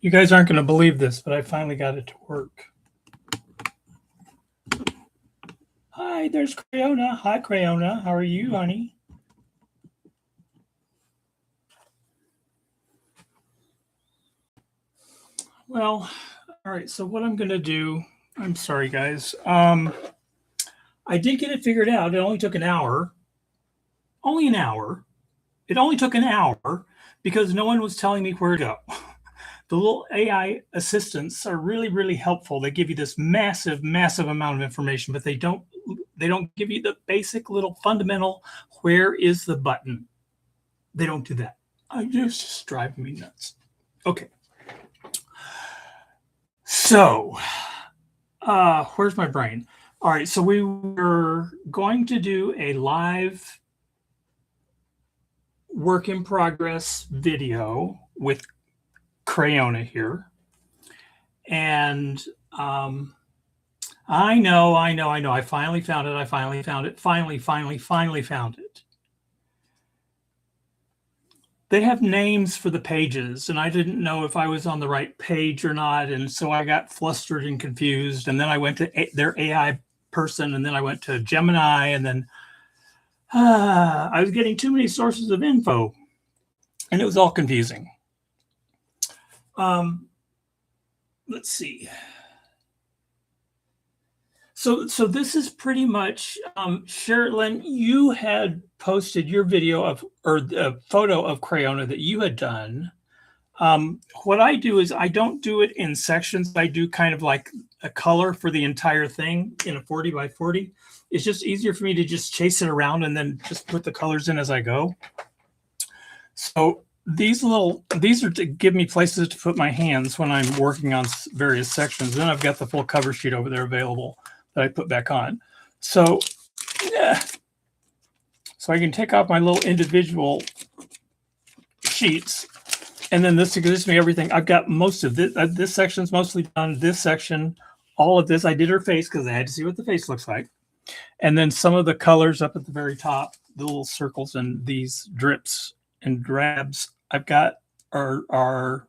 You guys aren't going to believe this, but I finally got it to work. Hi, there's Crayona. Hi, Crayona. How are you, honey? Well, all right. So what I'm going to do, I'm sorry, guys. I did get it figured out. It only took an hour. Only an hour. It only took an hour because no one was telling me where to go. The little AI assistants are really, really helpful. They give you this massive, massive amount of information, but they don't give you the basic little fundamental, where is the button? They don't do that. It's just driving me nuts. Okay. So, where's my brain? All right, so we were going to do a live work in progress video with Crayona here. And I know. I finally found it. Finally found it. They have names for the pages, and I didn't know if I was on the right page or not. And so I got flustered and confused. And then I went to their AI person, and then I went to Gemini, and then I was getting too many sources of info, and it was all confusing. Let's see. So this is pretty much, Sherilyn, you had posted your video or the photo of Crayona that you had done. What I do is I don't do it in sections. I do kind of like a color for the entire thing in a 40 by 40. It's just easier for me to just chase it around and then just put the colors in as I go. So these are to give me places to put my hands when I'm working on various sections. Then I've got the full cover sheet over there available that I put back on. So, yeah. So I can take off my little individual sheets, and then this gives me everything. I've got most of this. This section's mostly done. This section, all of this. I did her face because I had to see what the face looks like. And then some of the colors up at the very top, the little circles and these drips and drabs I've got are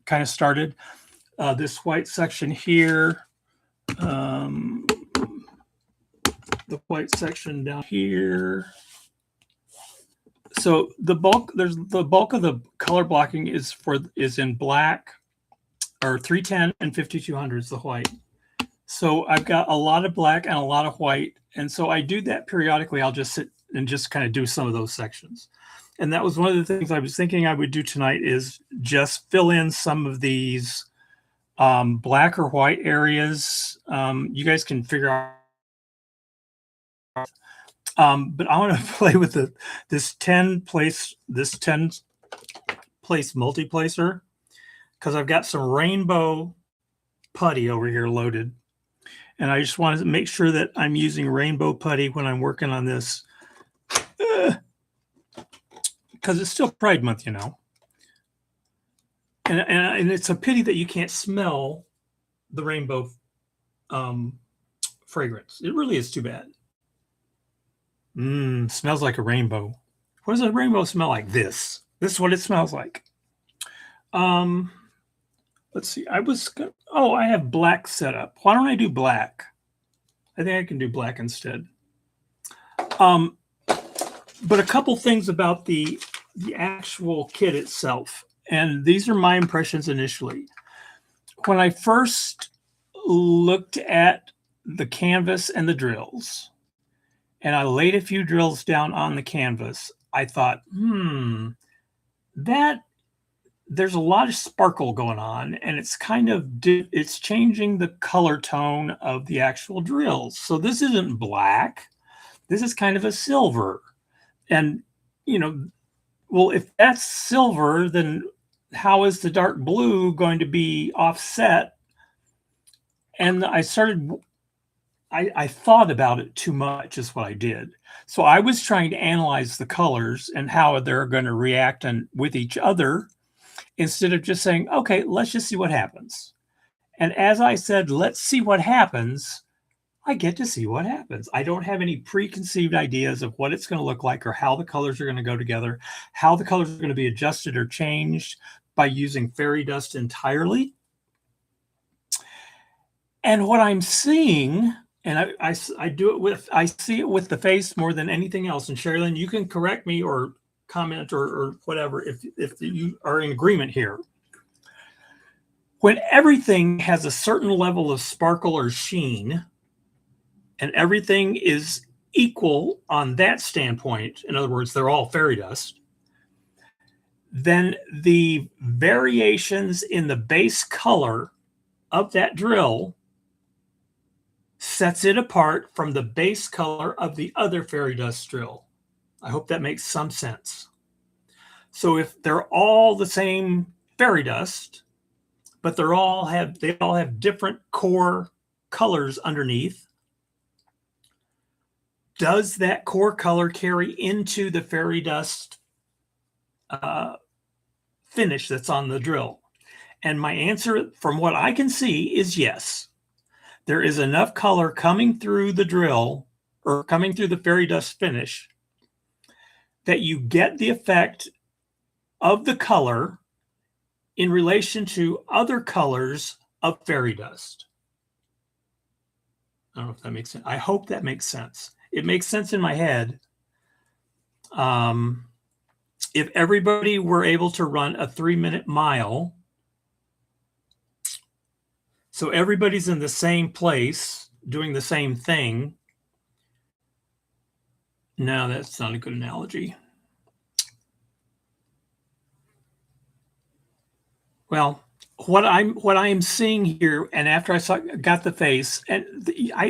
kind of started. This white section here, the white section down here. So the bulk of the color blocking is in black, or 310 and 5200 is the white. So I've got a lot of black and a lot of white, and so I do that periodically. I'll just sit and just kind of do some of those sections. And that was one of the things I was thinking I would do tonight, is just fill in some of these black or white areas. You guys can figure out. But I want to play with this 10 place multiplacer, because I've got some rainbow putty over here loaded. And I just wanted to make sure that I'm using rainbow putty when I'm working on this. Because it's still Pride Month, you know. And it's a pity that you can't smell the rainbow fragrance. It really is too bad. Smells like a rainbow. What does a rainbow smell like? This is what it smells like. Let's see. I have black set up. Why don't I do black? I think I can do black instead. But a couple things about the actual kit itself, and these are my impressions initially. When I first looked at the canvas and the drills, and I laid a few drills down on the canvas, I thought, there's a lot of sparkle going on, and it's it's changing the color tone of the actual drills. So this isn't black. This is kind of a silver. And, well, if that's silver, then how is the dark blue going to be offset? And I thought about it too much is what I did. So I was trying to analyze the colors and how they're going to react with each other, instead of just saying, okay, let's just see what happens. And as I said, let's see what happens, I get to see what happens. I don't have any preconceived ideas of what it's going to look like, or how the colors are going to go together, how the colors are going to be adjusted or changed by using fairy dust entirely. And what I'm seeing, and I do it with, I see it with the face more than anything else. And Sherilyn, you can correct me or comment or whatever if you are in agreement here. When everything has a certain level of sparkle or sheen, and everything is equal on that standpoint, in other words, they're all fairy dust, then the variations in the base color of that drill sets it apart from the base color of the other fairy dust drill. I hope that makes some sense. So if they're all the same fairy dust, but they all have different core colors underneath, does that core color carry into the fairy dust finish that's on the drill? And my answer, from what I can see, is yes. There is enough color coming through the drill or coming through the fairy dust finish that you get the effect of the color in relation to other colors of fairy dust. I don't know if that makes sense. I hope that makes sense. It makes sense in my head. If everybody were able to run a 3-minute mile, so everybody's in the same place doing the same thing. No, that's not a good analogy. Well, what I'm seeing here, and after I got the face, and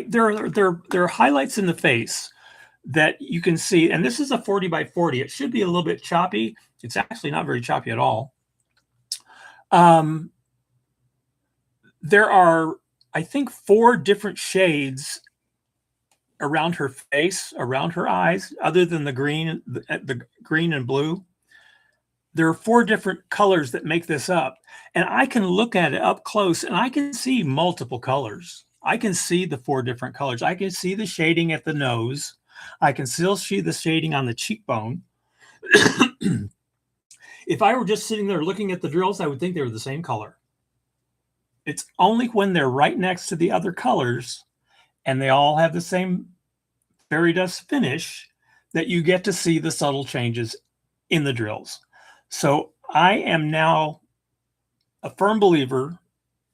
there are highlights in the face that you can see, and this is a 40 by 40. It should be a little bit choppy. It's actually not very choppy at all. There are, I think, 4 different shades around her face, around her eyes, other than the green and blue. There are 4 different colors that make this up. And I can look at it up close and I can see multiple colors. I can see the 4 different colors. I can see the shading at the nose. I can still see the shading on the cheekbone. If I were just sitting there looking at the drills, I would think they were the same color. It's only when they're right next to the other colors and they all have the same fairy dust finish that you get to see the subtle changes in the drills. So I am now a firm believer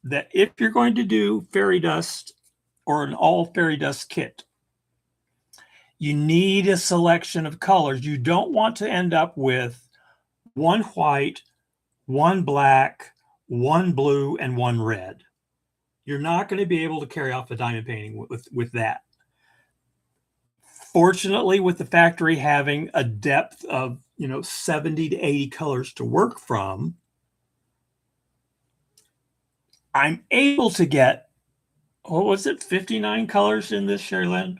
that if you're going to do fairy dust or an all fairy dust kit, you need a selection of colors. You don't want to end up with 1 white, 1 black, 1 blue, and 1 red. You're not going to be able to carry off a diamond painting with that. Fortunately, with the factory having a depth of 70 to 80 colors to work from, I'm able to get, what was it, 59 colors in this, Sherilyn?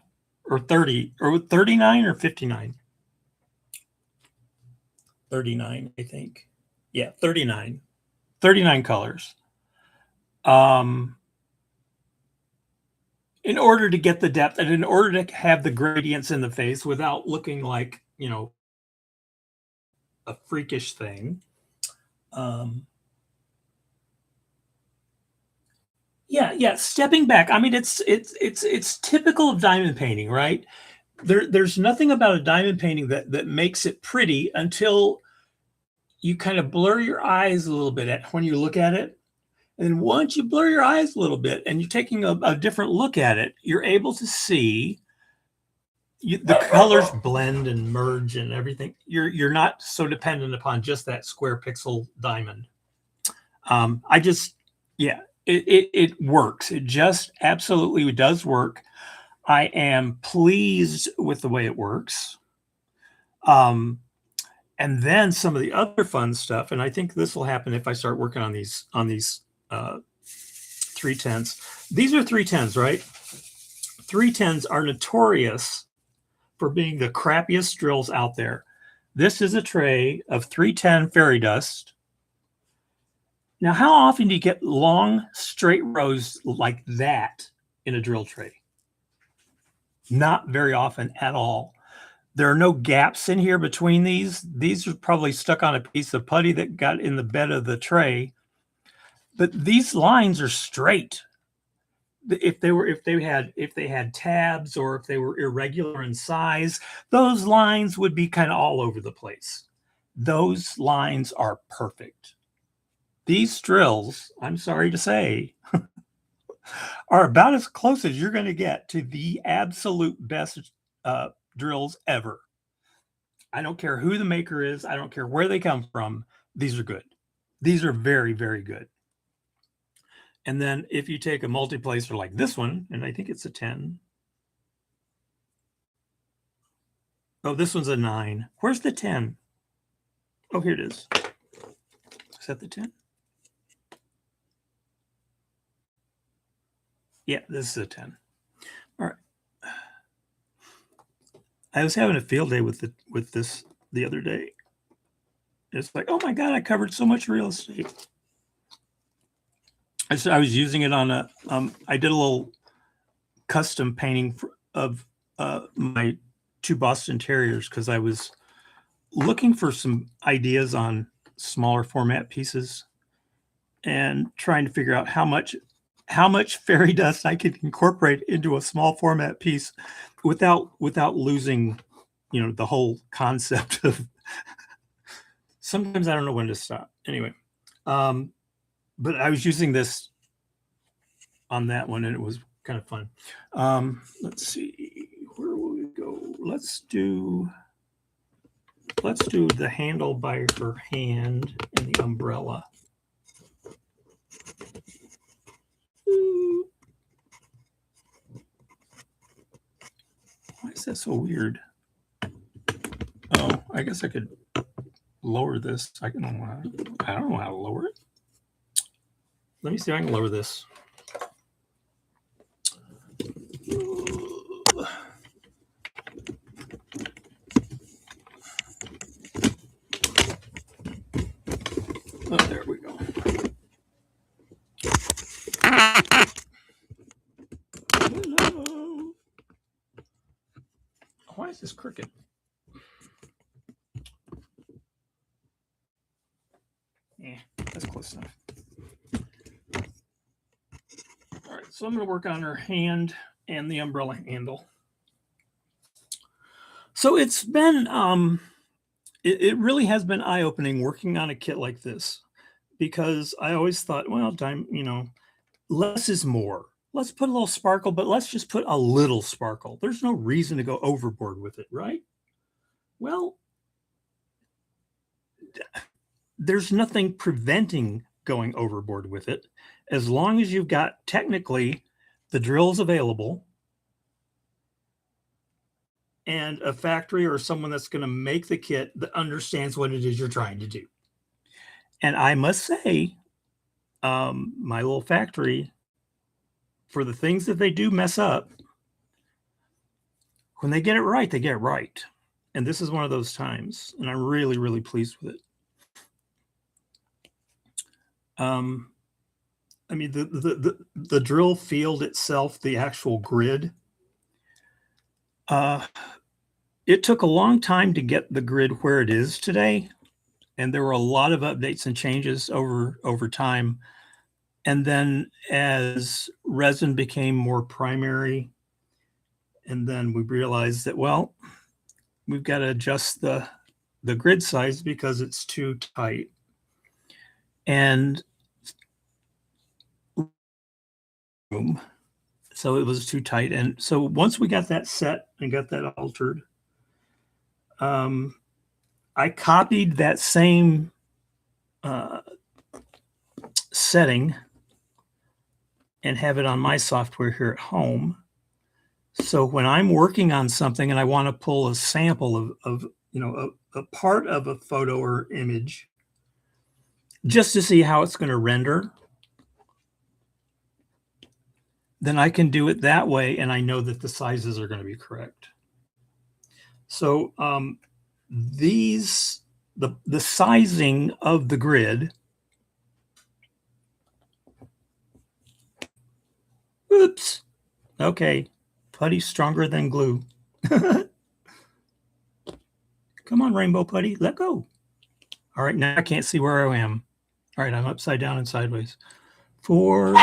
Or 30, or 39 or 59? 39, I think. Yeah, 39. 39 colors. In order to get the depth and in order to have the gradients in the face without looking like, a freakish thing. Yeah, stepping back. I mean, it's typical of diamond painting, right? There's nothing about a diamond painting that makes it pretty until you kind of blur your eyes a little bit when you look at it. And once you blur your eyes a little bit and you're taking a different look at it, you're able to see the colors blend and merge and everything. You're not so dependent upon just that square pixel diamond. It works. It just absolutely does work. I am pleased with the way it works. And then some of the other fun stuff, and I think this will happen if I start working on these 310s. These are 310s, right? 310s are notorious for being the crappiest drills out there. This is a tray of 310 fairy dust. Now, how often do you get long, straight rows like that in a drill tray? Not very often at all. There are no gaps in here between these. These are probably stuck on a piece of putty that got in the bed of the tray. But these lines are straight. If they had tabs, or if they were irregular in size, those lines would be kind of all over the place. Those lines are perfect. These drills, I'm sorry to say, are about as close as you're going to get to the absolute best drills ever. I don't care who the maker is. I don't care where they come from. These are good. These are very, very good. And then if you take a multiplacer like this one, and I think it's a 10. Oh, this one's a 9. Where's the 10? Oh, here it is. Is that the 10? Yeah, this is a 10. All right. I was having a field day with this the other day. It's like, oh my God, I covered so much real estate. I was using it on a, I did a little custom painting of my 2 Boston Terriers, because I was looking for some ideas on smaller format pieces and trying to figure out how much fairy dust I could incorporate into a small format piece without losing, the whole concept of. Sometimes I don't know when to stop. Anyway, but I was using this on that one, and it was kind of fun. Let's see, where will we go? Let's do the handle by her hand and the umbrella. Why is that so weird? Oh, I guess I could lower this. I don't know how to lower it. Let me see if I can lower this. Oh, there we go. Hello. Why is this crooked? Yeah, that's close enough. All right, so I'm going to work on her hand and the umbrella handle. So it's been, it really has been eye-opening working on a kit like this, because I always thought, well, less is more. Let's put a little sparkle, but let's just put a little sparkle. There's no reason to go overboard with it, right? Well, there's nothing preventing going overboard with it, as long as you've got technically the drills available and a factory or someone that's going to make the kit that understands what it is you're trying to do. And I must say, my little factory, for the things that they do mess up, when they get it right, they get it right. And this is one of those times, and I'm really, really pleased with it. I mean, the drill field itself, the actual grid, it took a long time to get the grid where it is today. And there were a lot of updates and changes over time. And then as resin became more primary, and then we realized that, well, we've got to adjust the grid size because it's too tight. And so it was too tight. And so once we got that set and got that altered, I copied that same setting and have it on my software here at home. So when I'm working on something and I want to pull a sample of a part of a photo or image, just to see how it's going to render, then I can do it that way, and I know that the sizes are going to be correct. So the sizing of the grid, oops, okay, putty's stronger than glue. Come on, Rainbow Putty, let go. All right, now I can't see where I am. All right, I'm upside down and sideways. 4,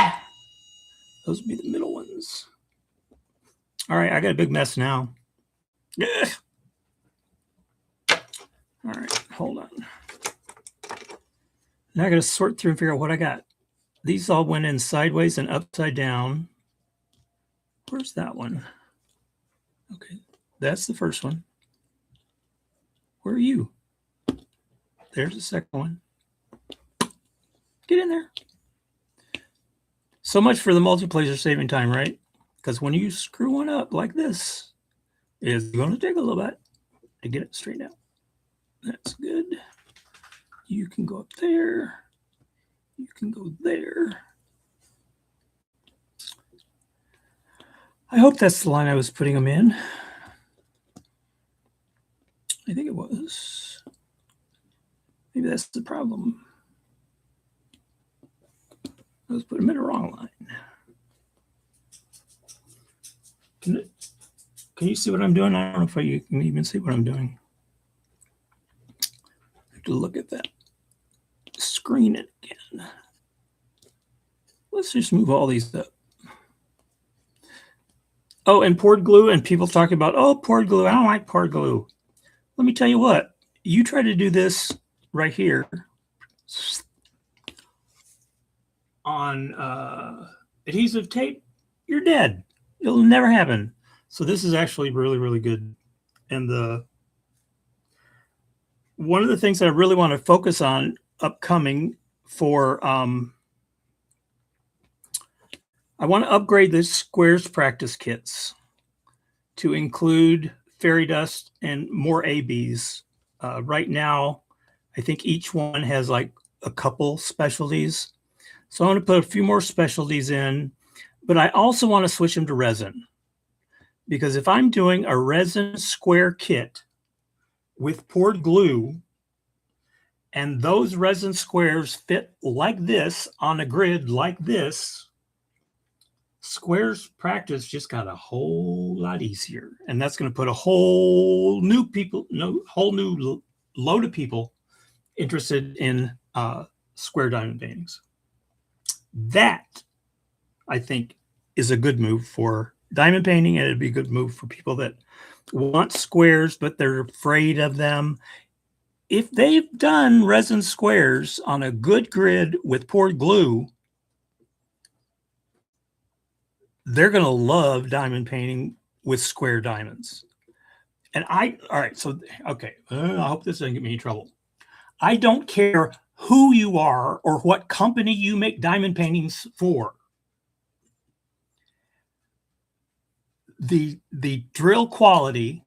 those would be the middle ones. All right, I got a big mess now. Ugh. All right, hold on. Now I got to sort through and figure out what I got. These all went in sideways and upside down. Where's that one? Okay, that's the first one. Where are you? There's the second one. Get in there. So much for the multiplacer saving time, right? Because when you screw one up like this, it's going to take a little bit to get it straightened out. That's good. You can go up there. You can go there. I hope that's the line I was putting them in. I think it was. Maybe that's the problem. I was putting them in the wrong line. Can you see what I'm doing? I don't know if you can even see what I'm doing. I have to look at that screen again. Let's just move all these up. Oh, and poured glue, and people talking about, oh, poured glue. I don't like poured glue. Let me tell you what. You try to do this right here on adhesive tape, you're dead. It'll never happen. So this is actually really, really good. And one of the things that I really want to focus on upcoming for I want to upgrade the squares practice kits to include fairy dust and more ABs. Right now, I think each one has like a couple specialties. So I want to put a few more specialties in, but I also want to switch them to resin. Because if I'm doing a resin square kit with poured glue, and those resin squares fit like this on a grid like this, squares practice just got a whole lot easier. And that's going to put a whole new load of people interested in square diamond paintings. That, I think, is a good move for diamond painting, and it'd be a good move for people that want squares, but they're afraid of them. If they've done resin squares on a good grid with poured glue, they're going to love diamond painting with square diamonds. And I hope this doesn't get me in trouble. I don't care who you are or what company you make diamond paintings for. The drill quality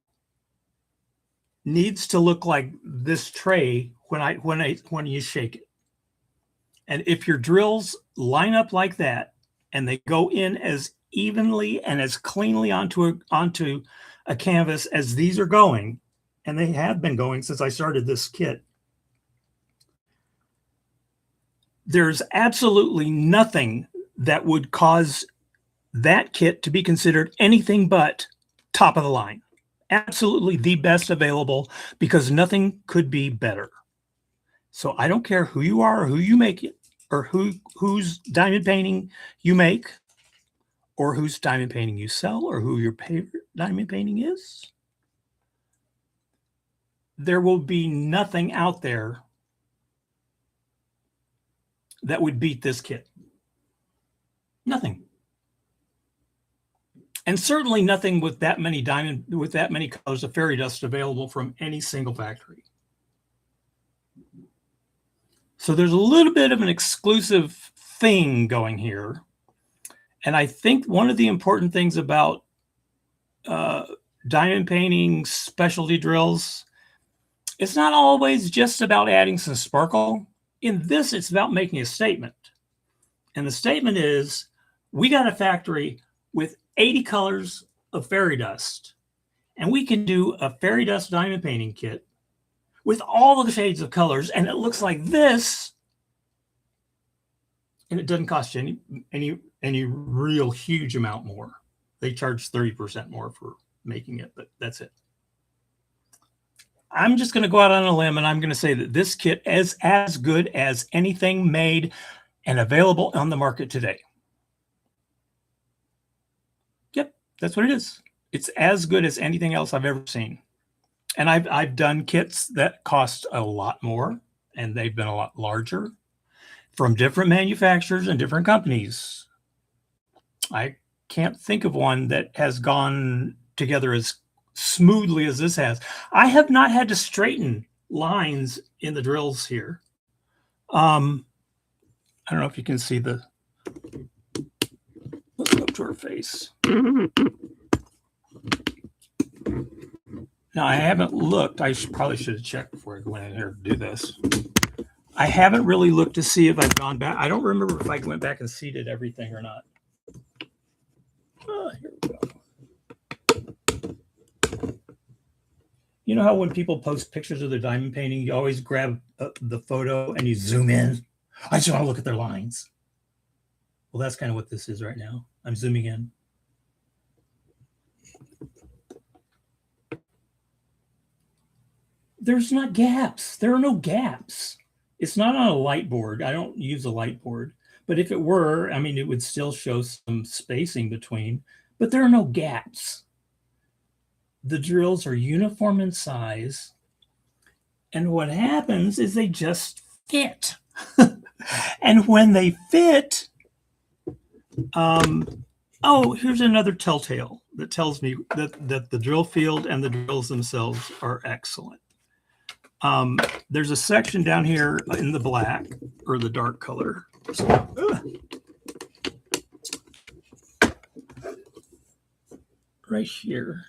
needs to look like this tray when you shake it. And if your drills line up like that and they go in as evenly and as cleanly onto a canvas as these are going, and they have been going since I started this kit, there's absolutely nothing that would cause that kit to be considered anything but top of the line. Absolutely the best available, because nothing could be better. So I don't care who you are or who you make it, or whose diamond painting you make, or whose diamond painting you sell, or who your favorite diamond painting is. There will be nothing out there that would beat this kit. Nothing. And certainly nothing with that many colors of fairy dust available from any single factory. So there's a little bit of an exclusive thing going here. And I think one of the important things about diamond painting specialty drills, it's not always just about adding some sparkle. In this, it's about making a statement. And the statement is, we got a factory with 80 colors of fairy dust, and we can do a fairy dust diamond painting kit with all of the shades of colors, and it looks like this, and it doesn't cost you any real huge amount more. They charge 30% more for making it, but that's it. I'm just going to go out on a limb and I'm going to say that this kit is as good as anything made and available on the market today. Yep, that's what it is. It's as good as anything else I've ever seen. And I've done kits that cost a lot more, and they've been a lot larger from different manufacturers and different companies. I can't think of one that has gone together as smoothly as this has. I have not had to straighten lines in the drills here. I don't know if you can see the, let's go to her face. Now, I haven't looked. I probably should have checked before I went in here to do this. I haven't really looked to see if I've gone back. I don't remember if I went back and seeded everything or not. Here we go. You know how when people post pictures of their diamond painting, you always grab the photo and you zoom in? I just want to look at their lines. Well, that's kind of what this is right now. I'm zooming in. There's not gaps. There are no gaps. It's not on a light board. I don't use a light board. But if it were, I mean, it would still show some spacing between, but there are no gaps. The drills are uniform in size. And what happens is they just fit. And when they fit, oh, here's another telltale that tells me that the drill field and the drills themselves are excellent. There's a section down here in the black or the dark color. Right here,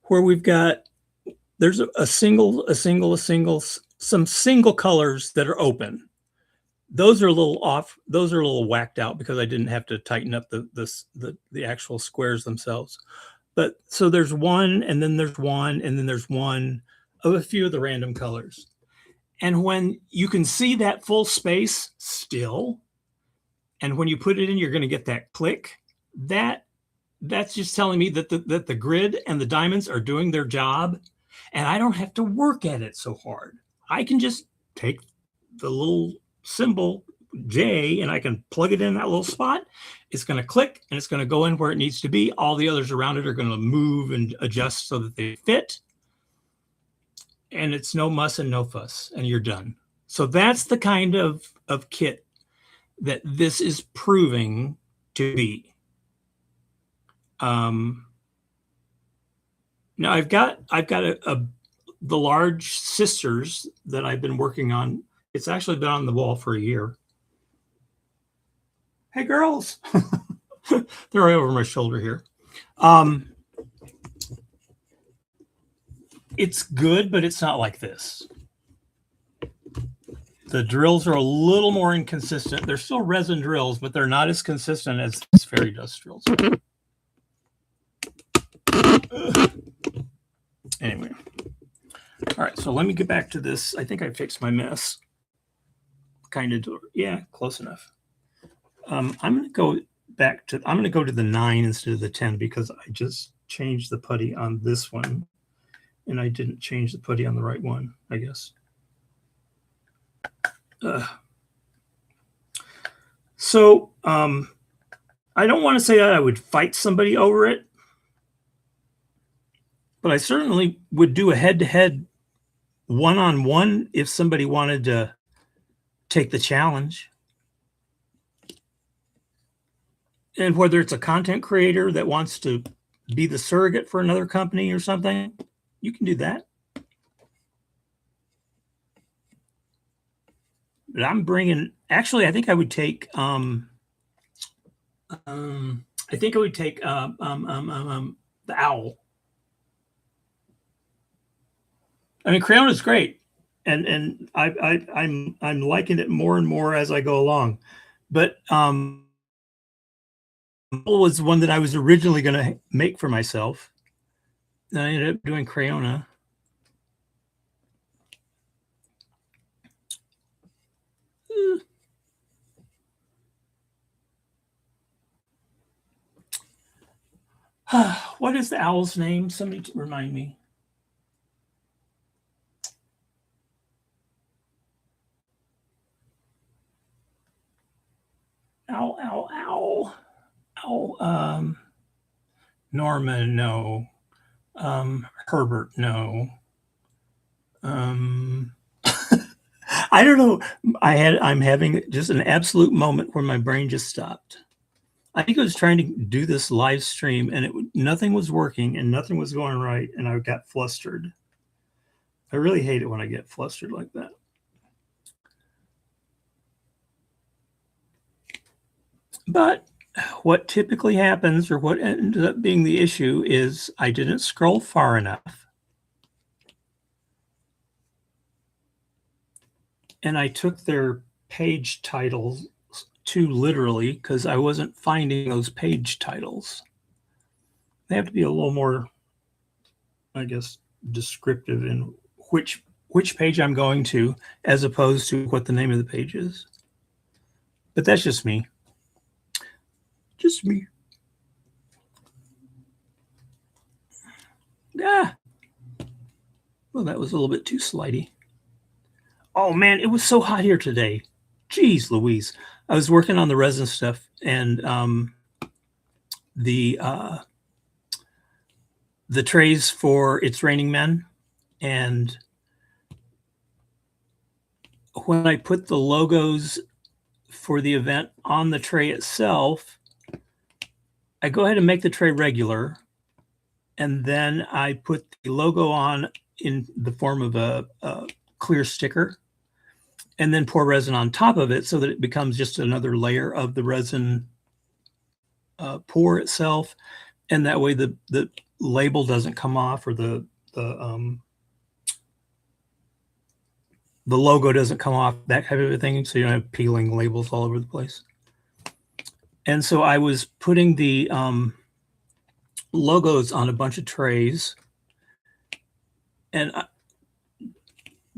where we've got, there's some single colors that are open. Those are a little off. Those are a little whacked out because I didn't have to tighten up the actual squares themselves. But so there's one, and then there's one, and then there's one of a few of the random colors. And when you can see that full space still, and when you put it in, you're going to get that click. That's just telling me that the grid and the diamonds are doing their job, and I don't have to work at it so hard. I can just take the little symbol J and I can plug it in that little spot. It's going to click and it's going to go in where it needs to be. All the others around it are going to move and adjust so that they fit. And it's no muss and no fuss, and you're done. So that's the kind of kit that this is proving to be. Now I've got the large sisters that I've been working on. It's actually been on the wall for a year. Hey, girls. They're right over my shoulder here. It's good, but it's not like this. The drills are a little more inconsistent. They're still resin drills, but they're not as consistent as these fairy dust drills. Anyway. All right, so let me get back to this. I think I fixed my mess. Kind of, yeah, close enough. I'm going to go back to, I'm going to go to the 9 instead of the 10 because I just changed the putty on this one and I didn't change the putty on the right one, I guess. So I don't want to say that I would fight somebody over it, but I certainly would do a head-to-head one-on-one if somebody wanted to take the challenge. And whether it's a content creator that wants to be the surrogate for another company or something, you can do that. But I'm bringing, actually, I think I would take, the owl. I mean, Crayona is great, and I'm liking it more and more as I go along. But was one that I was originally going to make for myself. And I ended up doing Crayona. What is the owl's name? Somebody remind me. Ow, ow, ow. Ow. Norman, no. Herbert, no. I don't know. I'm having just an absolute moment where my brain just stopped. I think I was trying to do this live stream and nothing was working and nothing was going right, and I got flustered. I really hate it when I get flustered like that. But what typically happens, or what ended up being the issue, is I didn't scroll far enough. And I took their page titles too literally because I wasn't finding those page titles. They have to be a little more, I guess, descriptive in which page I'm going to, as opposed to what the name of the page is. But that's just me. Just me. Ah. Well, that was a little bit too slidey. Oh man, it was so hot here today. Jeez Louise. I was working on the resin stuff, and the trays for It's Raining Men, and when I put the logos for the event on the tray itself, I go ahead and make the tray regular, and then I put the logo on in the form of a clear sticker, and then pour resin on top of it so that it becomes just another layer of the resin pour itself, and that way the label doesn't come off, or the logo doesn't come off, that kind of a thing, so you don't have peeling labels all over the place. And so I was putting the logos on a bunch of trays, and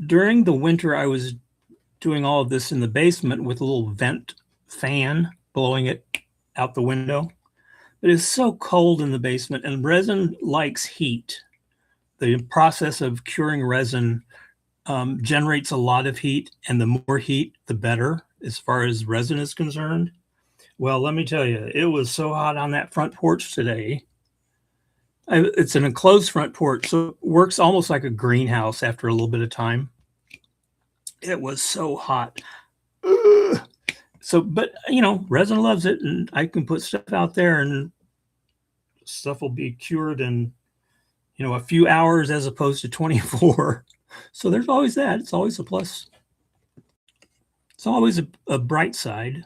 during the winter I was doing all of this in the basement with a little vent fan blowing it out the window. It is so cold in the basement, and resin likes heat. The process of curing resin generates a lot of heat, and the more heat, the better as far as resin is concerned. Well, let me tell you, it was so hot on that front porch today. It's an enclosed front porch, so it works almost like a greenhouse after a little bit of time. It was so hot. Ugh. So, but you know, resin loves it, and I can put stuff out there and stuff will be cured in, you know, a few hours as opposed to 24. So there's always that. It's always a plus. It's always a bright side.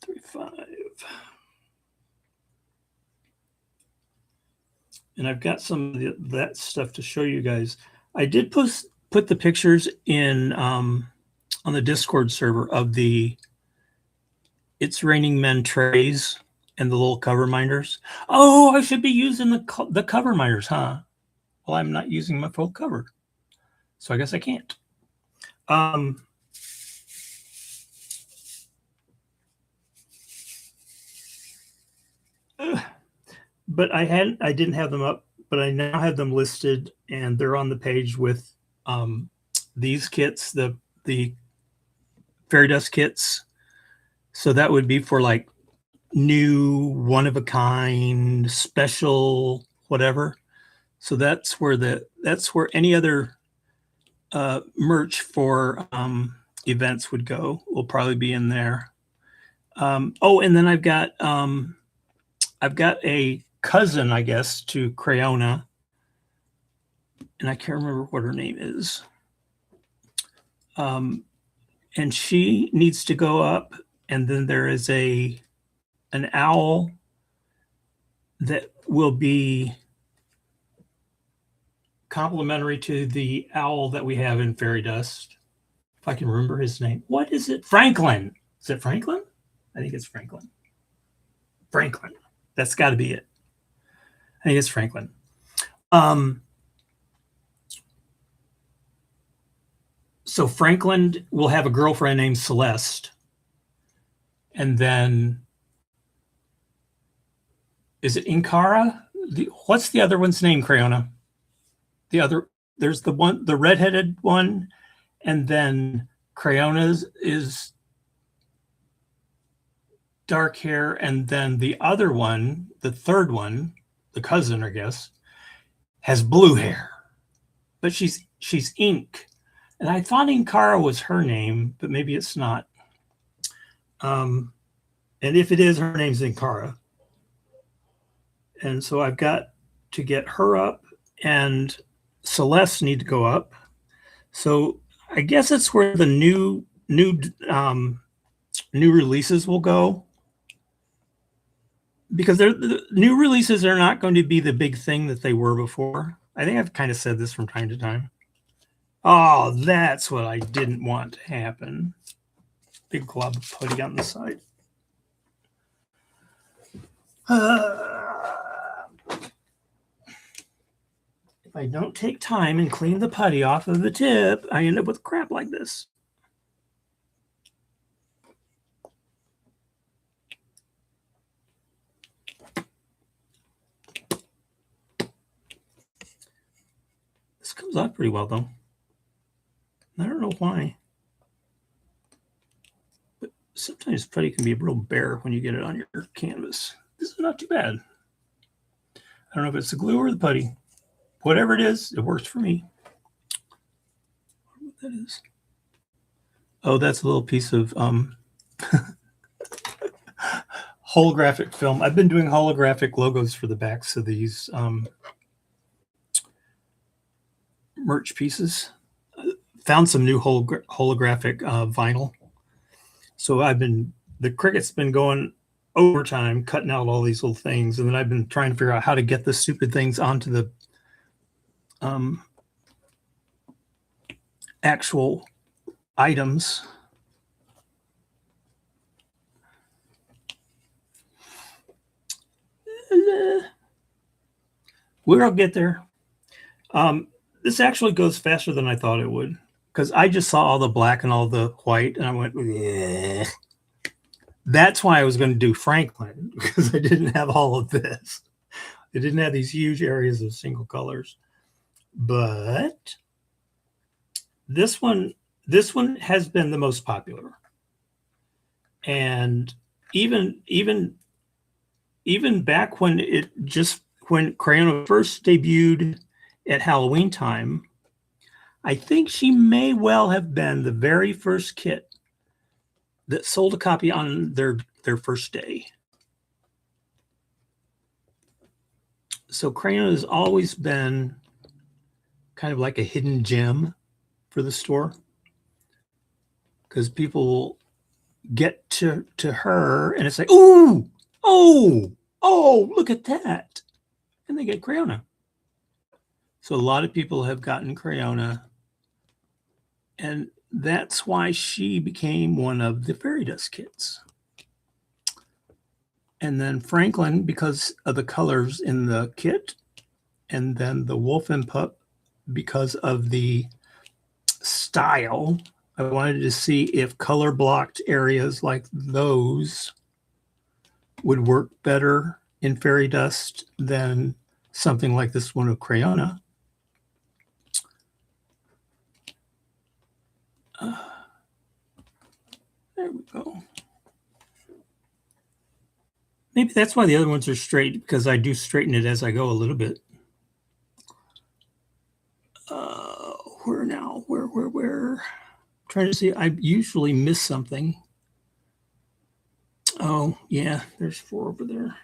3.5. And I've got some of that stuff to show you guys. I did put the pictures in on the Discord server of the It's Raining Men trays and the little cover minders. Oh, I should be using the cover minders, huh? Well, I'm not using my full cover, so I guess I can't. But I didn't have them up, but I now have them listed, and they're on the page with these kits, the fairy dust kits. So that would be for like new, one of a kind, special, whatever. So that's where any other merch for events would go. Will probably be in there. Oh, and then I've got a cousin, I guess, to Crayona, and I can't remember what her name is. And she needs to go up, and then there is an owl that will be complementary to the owl that we have in fairy dust. If I can remember his name. What is it? Franklin. Is it Franklin? I think it's Franklin. Franklin. That's got to be it. I think it's Franklin. So Franklin will have a girlfriend named Celeste. And then, is it Inkara? What's the other one's name, Crayona? There's the redheaded one, and then Crayona's is dark hair, and then the other one, the third one, the cousin, I guess, has blue hair. But she's ink. And I thought Inkara was her name, but maybe it's not. And if it is, her name's Inkara. And so I've got to get her up, and Celeste need to go up. So I guess it's where the new releases will go, because the new releases are not going to be the big thing that they were before. I think I've kind of said this from time to time. Oh, that's what I didn't want to happen. Big glob of putty on the side. If I don't take time and clean the putty off of the tip, I end up with crap like this. This comes out pretty well, though. I don't know why. But sometimes putty can be real bare when you get it on your canvas. This is not too bad. I don't know if it's the glue or the putty. Whatever it is, it works for me. I don't know what that is. Oh, that's a little piece of holographic film. I've been doing holographic logos for the backs of these merch pieces. Found some new holographic vinyl. So the Cricut's been going overtime, cutting out all these little things. And then I've been trying to figure out how to get the stupid things onto the actual items. We'll get there. This actually goes faster than I thought it would, because I just saw all the black and all the white, and I went, yeah. That's why I was going to do Franklin, because I didn't have all of this. It didn't have these huge areas of single colors. But this one has been the most popular. And even back when Crayona first debuted at Halloween time, I think she may well have been the very first kit that sold a copy on their first day. So Crayona has always been kind of like a hidden gem for the store, because people will get to her and it's like, oh, look at that. And they get Crayona. So a lot of people have gotten Crayona, and that's why she became one of the fairy dust kits. And then Franklin, because of the colors in the kit, and then the Wolf and Pup because of the style. I wanted to see if color blocked areas like those would work better in fairy dust than something like this one of Crayona. There we go. Maybe that's why the other ones are straight, because I do straighten it as I go a little bit. Where now? Where? I'm trying to see. I usually miss something. Oh, yeah, there's 4 over there.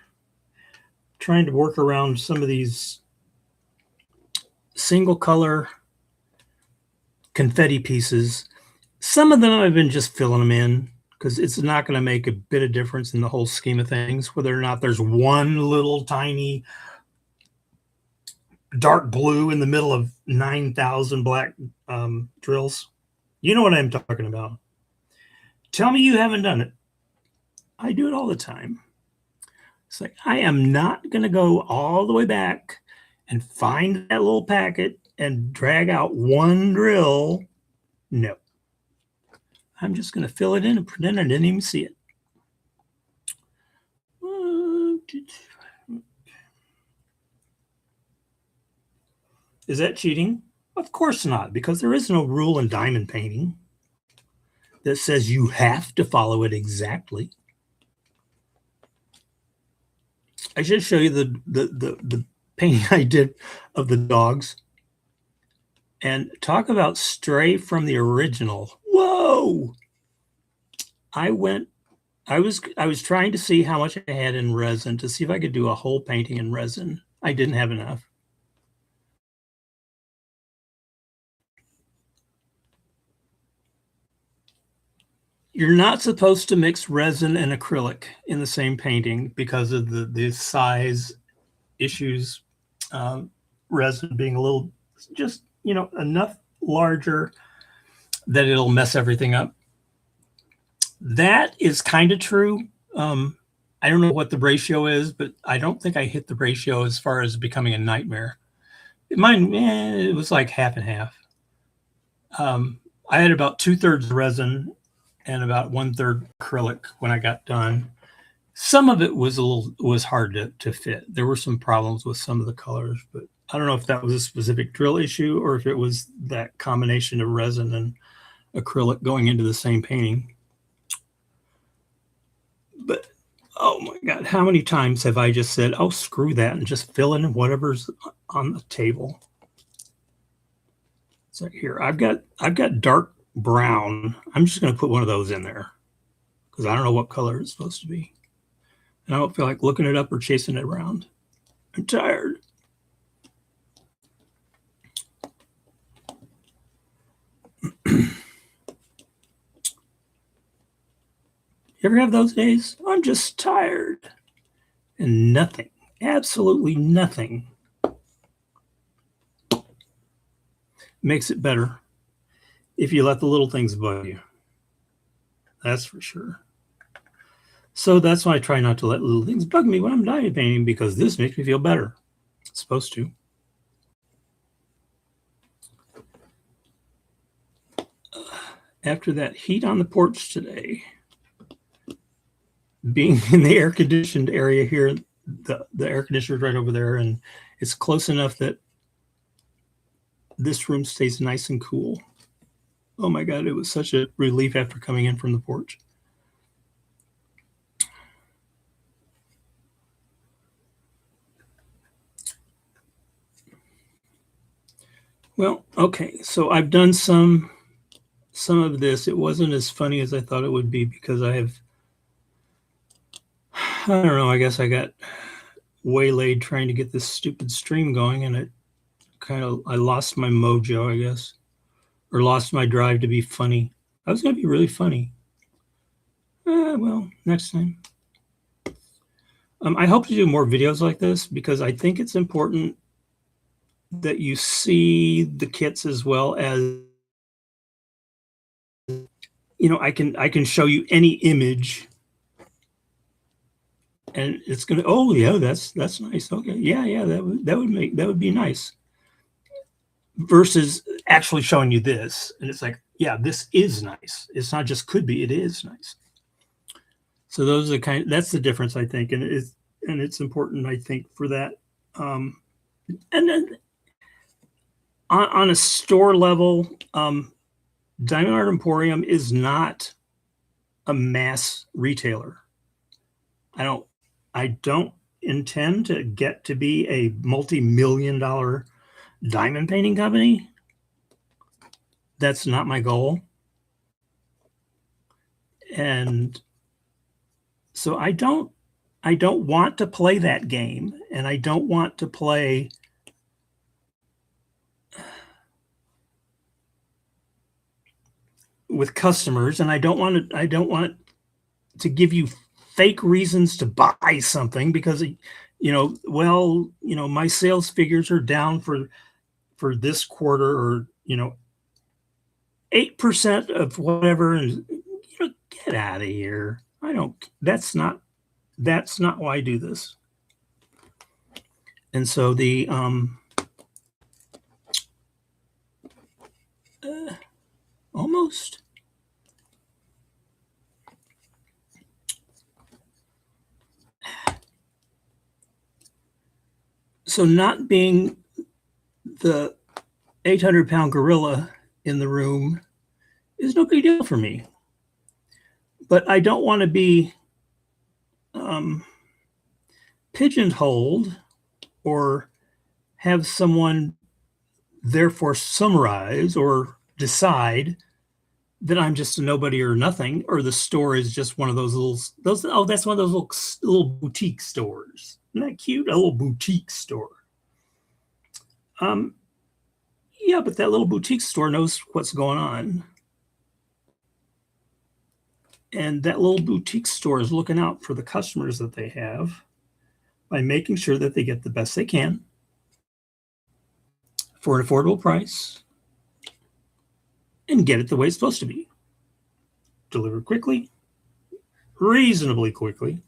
Trying to work around some of these single color confetti pieces. Some of them I've been just filling them in, because it's not going to make a bit of difference in the whole scheme of things, whether or not there's one little tiny dark blue in the middle of 9,000 black drills. You know what I'm talking about. Tell me you haven't done it. I do it all the time. It's like, I am not going to go all the way back and find that little packet and drag out one drill. No. I'm just going to fill it in and pretend I didn't even see it. Is that cheating? Of course not, because there is no rule in diamond painting that says you have to follow it exactly. I should show you the painting I did of the dogs. And talk about stray from the original. Whoa! I went I was trying to see how much I had in resin to see if I could do a whole painting in resin. I didn't have enough. You're not supposed to mix resin and acrylic in the same painting because of the size issues. Resin being a little, just, enough larger that it'll mess everything up. That is kind of true. I don't know what the ratio is, but I don't think I hit the ratio as far as becoming a nightmare. Mine, it was like half and half. I had about 2/3 resin and about 1/3 acrylic when I got done. Some of it was hard to fit. There were some problems with some of the colors, but I don't know if that was a specific drill issue or if it was that combination of resin and acrylic going into the same painting. But oh my God, how many times have I just said, "Oh, screw that," and just fill in whatever's on the table? So here, I've got dark brown. I'm just going to put one of those in there because I don't know what color it's supposed to be. And I don't feel like looking it up or chasing it around. I'm tired. You ever have those days? I'm just tired. And nothing, absolutely nothing makes it better if you let the little things bug you. That's for sure. So that's why I try not to let little things bug me when I'm diamond painting, because this makes me feel better. It's supposed to. After that heat on the porch today, being in the air-conditioned area here, the air conditioner's right over there, and it's close enough that this room stays nice and cool. Oh my God, it was such a relief after coming in from the porch. Well, okay, so I've done some of this. It wasn't as funny as I thought it would be because I don't know, I guess I got waylaid trying to get this stupid stream going, and I lost my mojo, I guess, or lost my drive to be funny. I was going to be really funny. Well, next time. I hope to do more videos like this because I think it's important that you see the kits as well as, I can show you any image and it's gonna, oh yeah, that's nice. Okay, yeah, that would be nice. Versus actually showing you this, and it's like, yeah, this is nice. It's not just could be, it is nice. So those are that's the difference, I think, and it's important, I think, for that. And then on a store level, Diamond Art Emporium is not a mass retailer. I don't intend to get to be a multi-million-dollar diamond painting company. That's not my goal. And so I don't want to play that game, and I don't want to play with customers, and I don't want to give you fake reasons to buy something because my sales figures are down for this quarter, or 8% of whatever, and get out of here. That's not why I do this. And so the almost. So not being the 800-pound gorilla in the room is no big deal for me. But I don't want to be pigeonholed or have someone therefore summarize or decide that I'm just a nobody or nothing, or the store is just one of those that's one of those little boutique stores. Isn't that cute? A little boutique store. Yeah, but that little boutique store knows what's going on. And that little boutique store is looking out for the customers that they have by making sure that they get the best they can for an affordable price and get it the way it's supposed to be. Delivered quickly, reasonably quickly.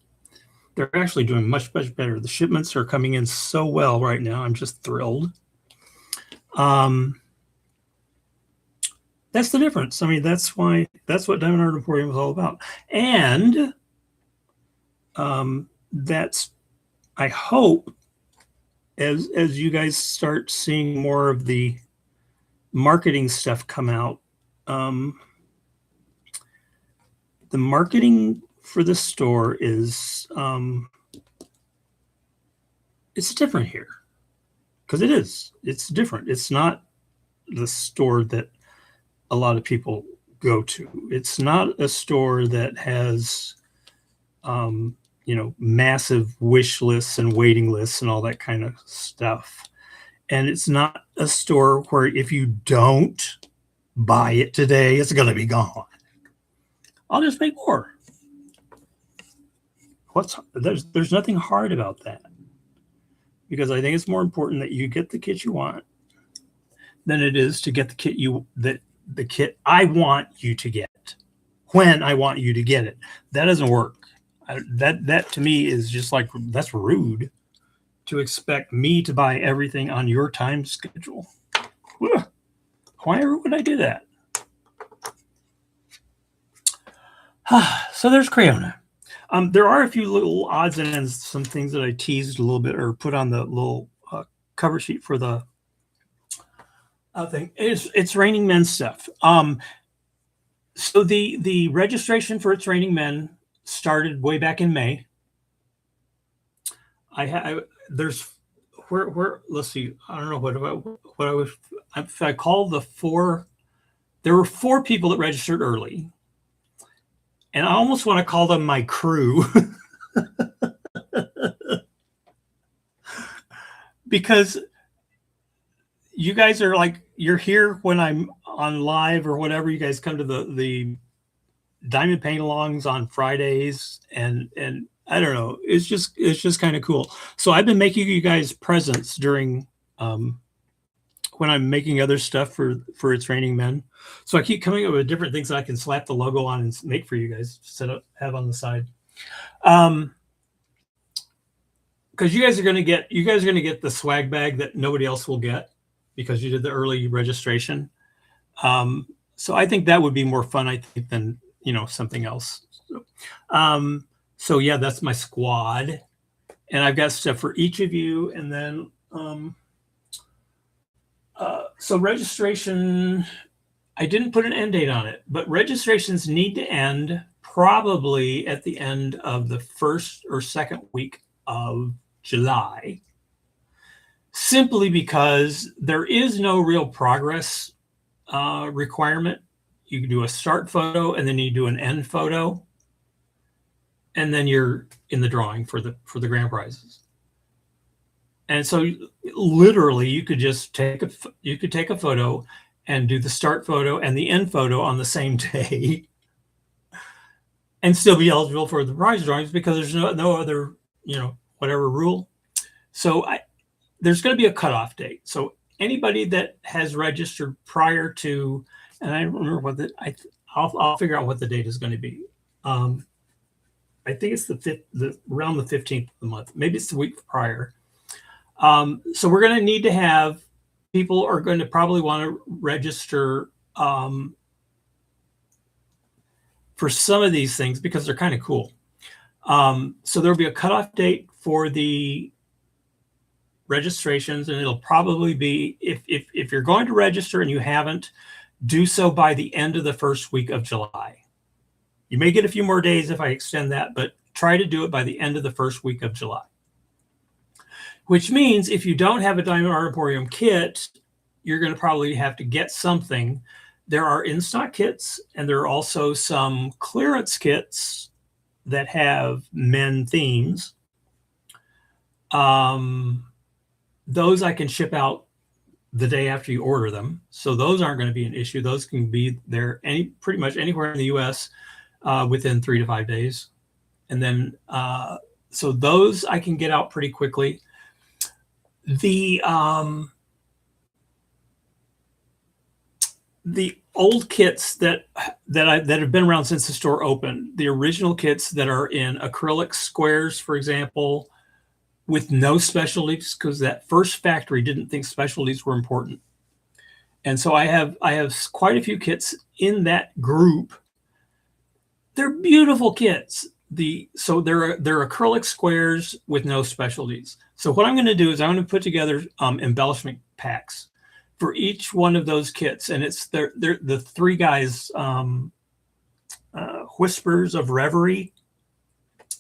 They're actually doing much, much better. The shipments are coming in so well right now. I'm just thrilled. That's the difference. I mean, that's what Diamond Art Emporium is all about. And that's, I hope, as you guys start seeing more of the marketing stuff come out, the marketing for the store is it's different here, because it's different. It's not the store that a lot of people go to. It's not a store that has massive wish lists and waiting lists and all that kind of stuff. And it's not a store where if you don't buy it today, it's going to be gone. I'll just make more. There's nothing hard about that, because I think it's more important that you get the kit you want than it is to get the kit the kit I want you to get when I want you to get it. That doesn't work. That to me is just like, that's rude to expect me to buy everything on your time schedule. Why would I do that? So there's Crayona. There are a few little odds and ends, some things that I teased a little bit or put on the little cover sheet for the thing. It's Raining Men stuff. So the registration for It's Raining Men started way back in May. Let's see. I don't know if I called the four. There were 4 people that registered early, and I almost want to call them my crew because you guys are like, you're here when I'm on live or whatever. You guys come to the diamond paint alongs on Fridays, and I don't know, it's just kind of cool. So I've been making you guys presents during when I'm making other stuff for It's Raining Men. So I keep coming up with different things that I can slap the logo on and make for you guys, have on the side. Because you guys are gonna get the swag bag that nobody else will get because you did the early registration. So I think that would be more fun, I think, than something else. So yeah, that's my squad, and I've got stuff for each of you. And then so registration, I didn't put an end date on it, but registrations need to end probably at the end of the first or second week of July, simply because there is no real progress requirement. You can do a start photo, and then you do an end photo, and then you're in the drawing for the grand prizes. And so literally you could just take a photo and do the start photo and the end photo on the same day and still be eligible for the prize drawings, because there's no other, whatever rule. So there's going to be a cutoff date. So anybody that has registered prior to, and I don't remember I'll figure out what the date is going to be. I think it's around the 15th of the month. Maybe it's the week prior. So we're going to need to have, people are going to probably want to register for some of these things because they're kind of cool. So there'll be a cutoff date for the registrations, and it'll probably be, if you're going to register and you haven't, do so by the end of the first week of July. You may get a few more days if I extend that, but try to do it by the end of the first week of July. which means if you don't have a Diamond Art Emporium kit, you're going to probably have to get something. There are in-stock kits, and there are also some clearance kits that have men themes. Those I can ship out the day after you order them. So those aren't going to be an issue. Those can be there pretty much anywhere in the US within 3 to 5 days. And then, so those I can get out pretty quickly. The old kits that have been around since the store opened, the original kits that are in acrylic squares, for example, with no specialties, because that first factory didn't think specialties were important. And so I have quite a few kits in that group. They're beautiful kits. So they're acrylic squares with no specialties. So what I'm going to do is I'm going to put together embellishment packs for each one of those kits, and it's the three guys. Whispers of Reverie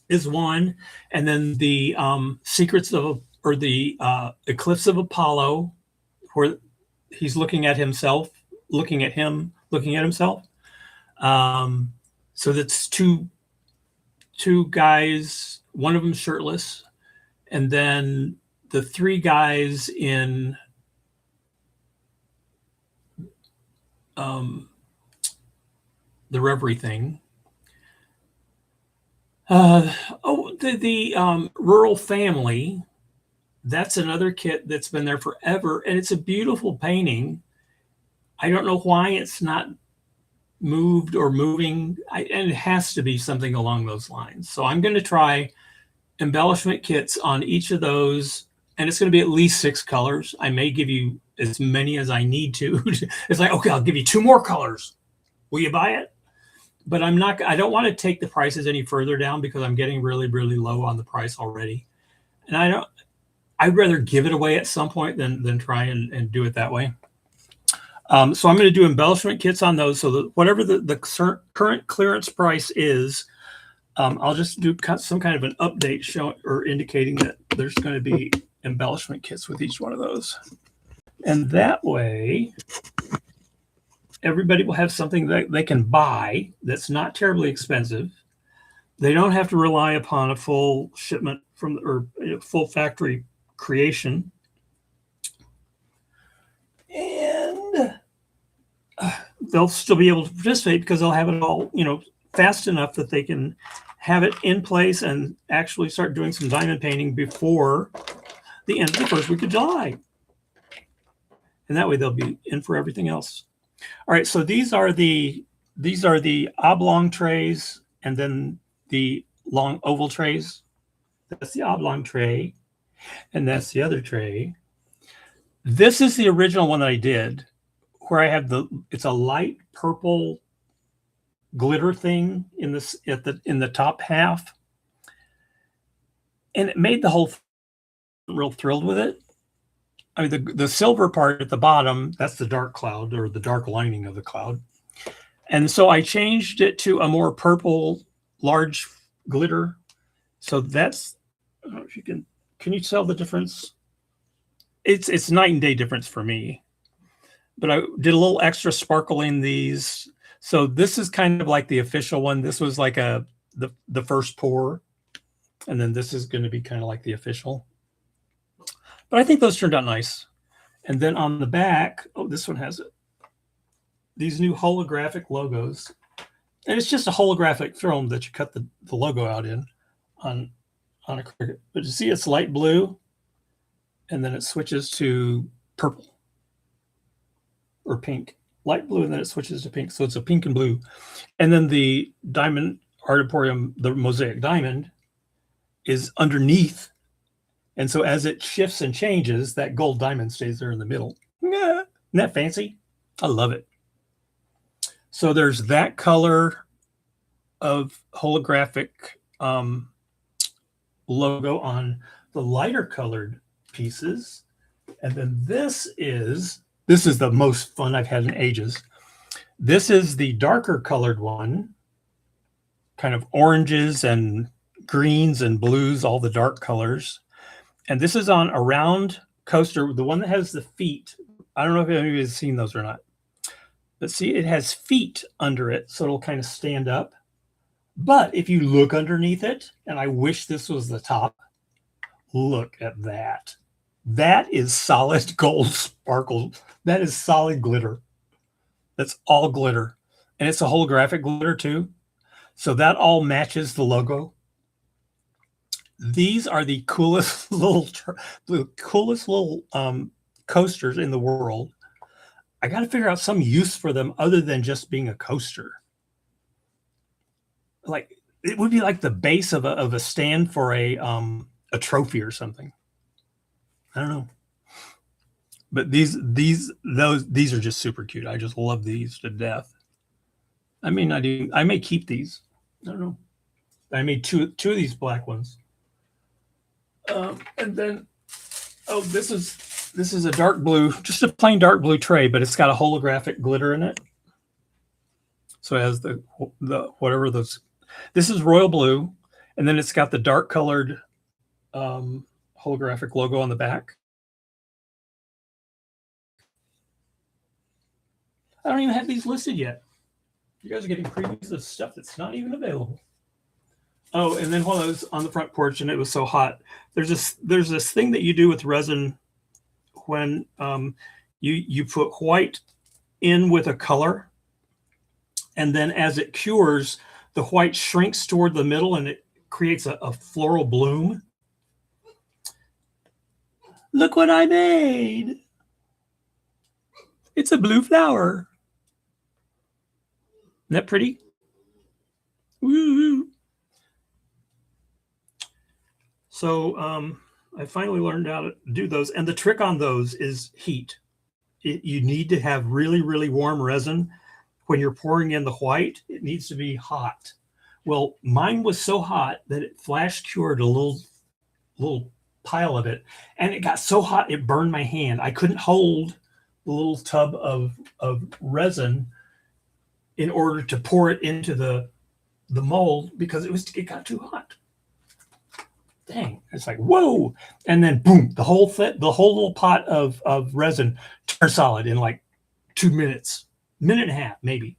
is one, and then the Secrets of, or the Eclipse of Apollo, where he's looking at himself, looking at himself. So that's two guys, one of them shirtless, and then the three guys in the Reverie thing. The Rural Family, that's another kit that's been there forever, and it's a beautiful painting. I don't know why it's not moved or moving, and it has to be something along those lines. So I'm going to try embellishment kits on each of those, and it's going to be at least 6 colors. I may give you as many as I need to. It's like, okay, I'll give you 2 more colors. Will you buy it? But I don't want to take the prices any further down because I'm getting really, really low on the price already. And I'd rather give it away at some point than try and do it that way. So I'm going to do embellishment kits on those. So that whatever the current clearance price is, I'll just do some kind of an update showing or indicating that there's going to be embellishment kits with each one of those. And that way, everybody will have something that they can buy that's not terribly expensive. They don't have to rely upon a full shipment or full factory creation. And they'll still be able to participate because they'll have it all, fast enough that they can have it in place and actually start doing some diamond painting before the end of the first week of July. And that way they'll be in for everything else. All right, so these are the oblong trays, and then the long oval trays. That's the oblong tray, and that's the other tray. This is the original one that I did, where I have it's a light purple glitter thing in the top half, and it made the whole thing real thrilled with it. I mean, the silver part at the bottom, that's the dark cloud or the dark lining of the cloud. And so I changed it to a more purple, large glitter. So that's, I don't know if you can you tell the difference? It's night and day difference for me. But I did a little extra sparkle in these. So this is kind of like the official one. This was like the first pour. And then this is going to be kind of like the official. But I think those turned out nice. And then on the back, this one has it. These new holographic logos. And it's just a holographic film that you cut the logo out in on a cricket. But you see it's light blue, and then it switches to purple or pink. Light blue, and then it switches to pink. So it's a pink and blue. And then the Diamond Art Emporium, the Mosaic Diamond, is underneath. And so as it shifts and changes, that gold diamond stays there in the middle. Isn't that fancy? I love it. So there's that color of holographic logo on the lighter colored pieces. And then this is the most fun I've had in ages. This is the darker colored one, kind of oranges and greens and blues, all the dark colors. And this is on a round coaster, the one that has the feet. I don't know if anybody has seen those or not. But see, it has feet under it, so it'll kind of stand up. But if you look underneath it, and I wish this was the top, look at that. That is solid gold sparkle. That is solid glitter. That's all glitter. And it's a holographic glitter too. So that all matches the logo. These are the coolest little coasters in the world. I got to figure out some use for them other than just being a coaster. Like it would be like the base of a stand for a trophy or something. I don't know. But these are just super cute. I just love these to death. I mean, I may keep these. I don't know. I made two of these black ones. And then, oh, this is a dark blue, just a plain dark blue tray, but it's got a holographic glitter in it. So it has the whatever those. This is royal blue, and then it's got the dark colored holographic logo on the back. I don't even have these listed yet. You guys are getting previews of stuff that's not even available. Oh, and then while I was on the front porch and it was so hot, there's this thing that you do with resin when you put white in with a color, and then as it cures, the white shrinks toward the middle and it creates a floral bloom. Look what I made. It's a blue flower. Isn't that pretty? Woo! So I finally learned how to do those. And the trick on those is heat. You need to have really, really warm resin. When you're pouring in the white, it needs to be hot. Well, mine was so hot that it flash cured a little pile of it. And it got so hot, it burned my hand. I couldn't hold the little tub of resin in order to pour it into the mold because it got too hot. Dang, it's like, whoa. And then boom, the whole little pot of resin turned solid in like 2 minutes, minute and a half, maybe.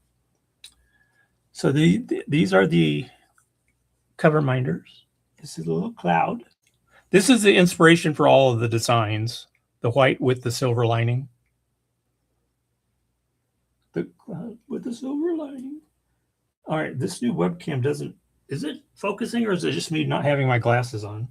So these are the cover minders. This is a little cloud. This is the inspiration for all of the designs, the white with the silver lining. The cloud with the silver lining. All right, this new webcam doesn't, is it focusing or is it just me not having my glasses on?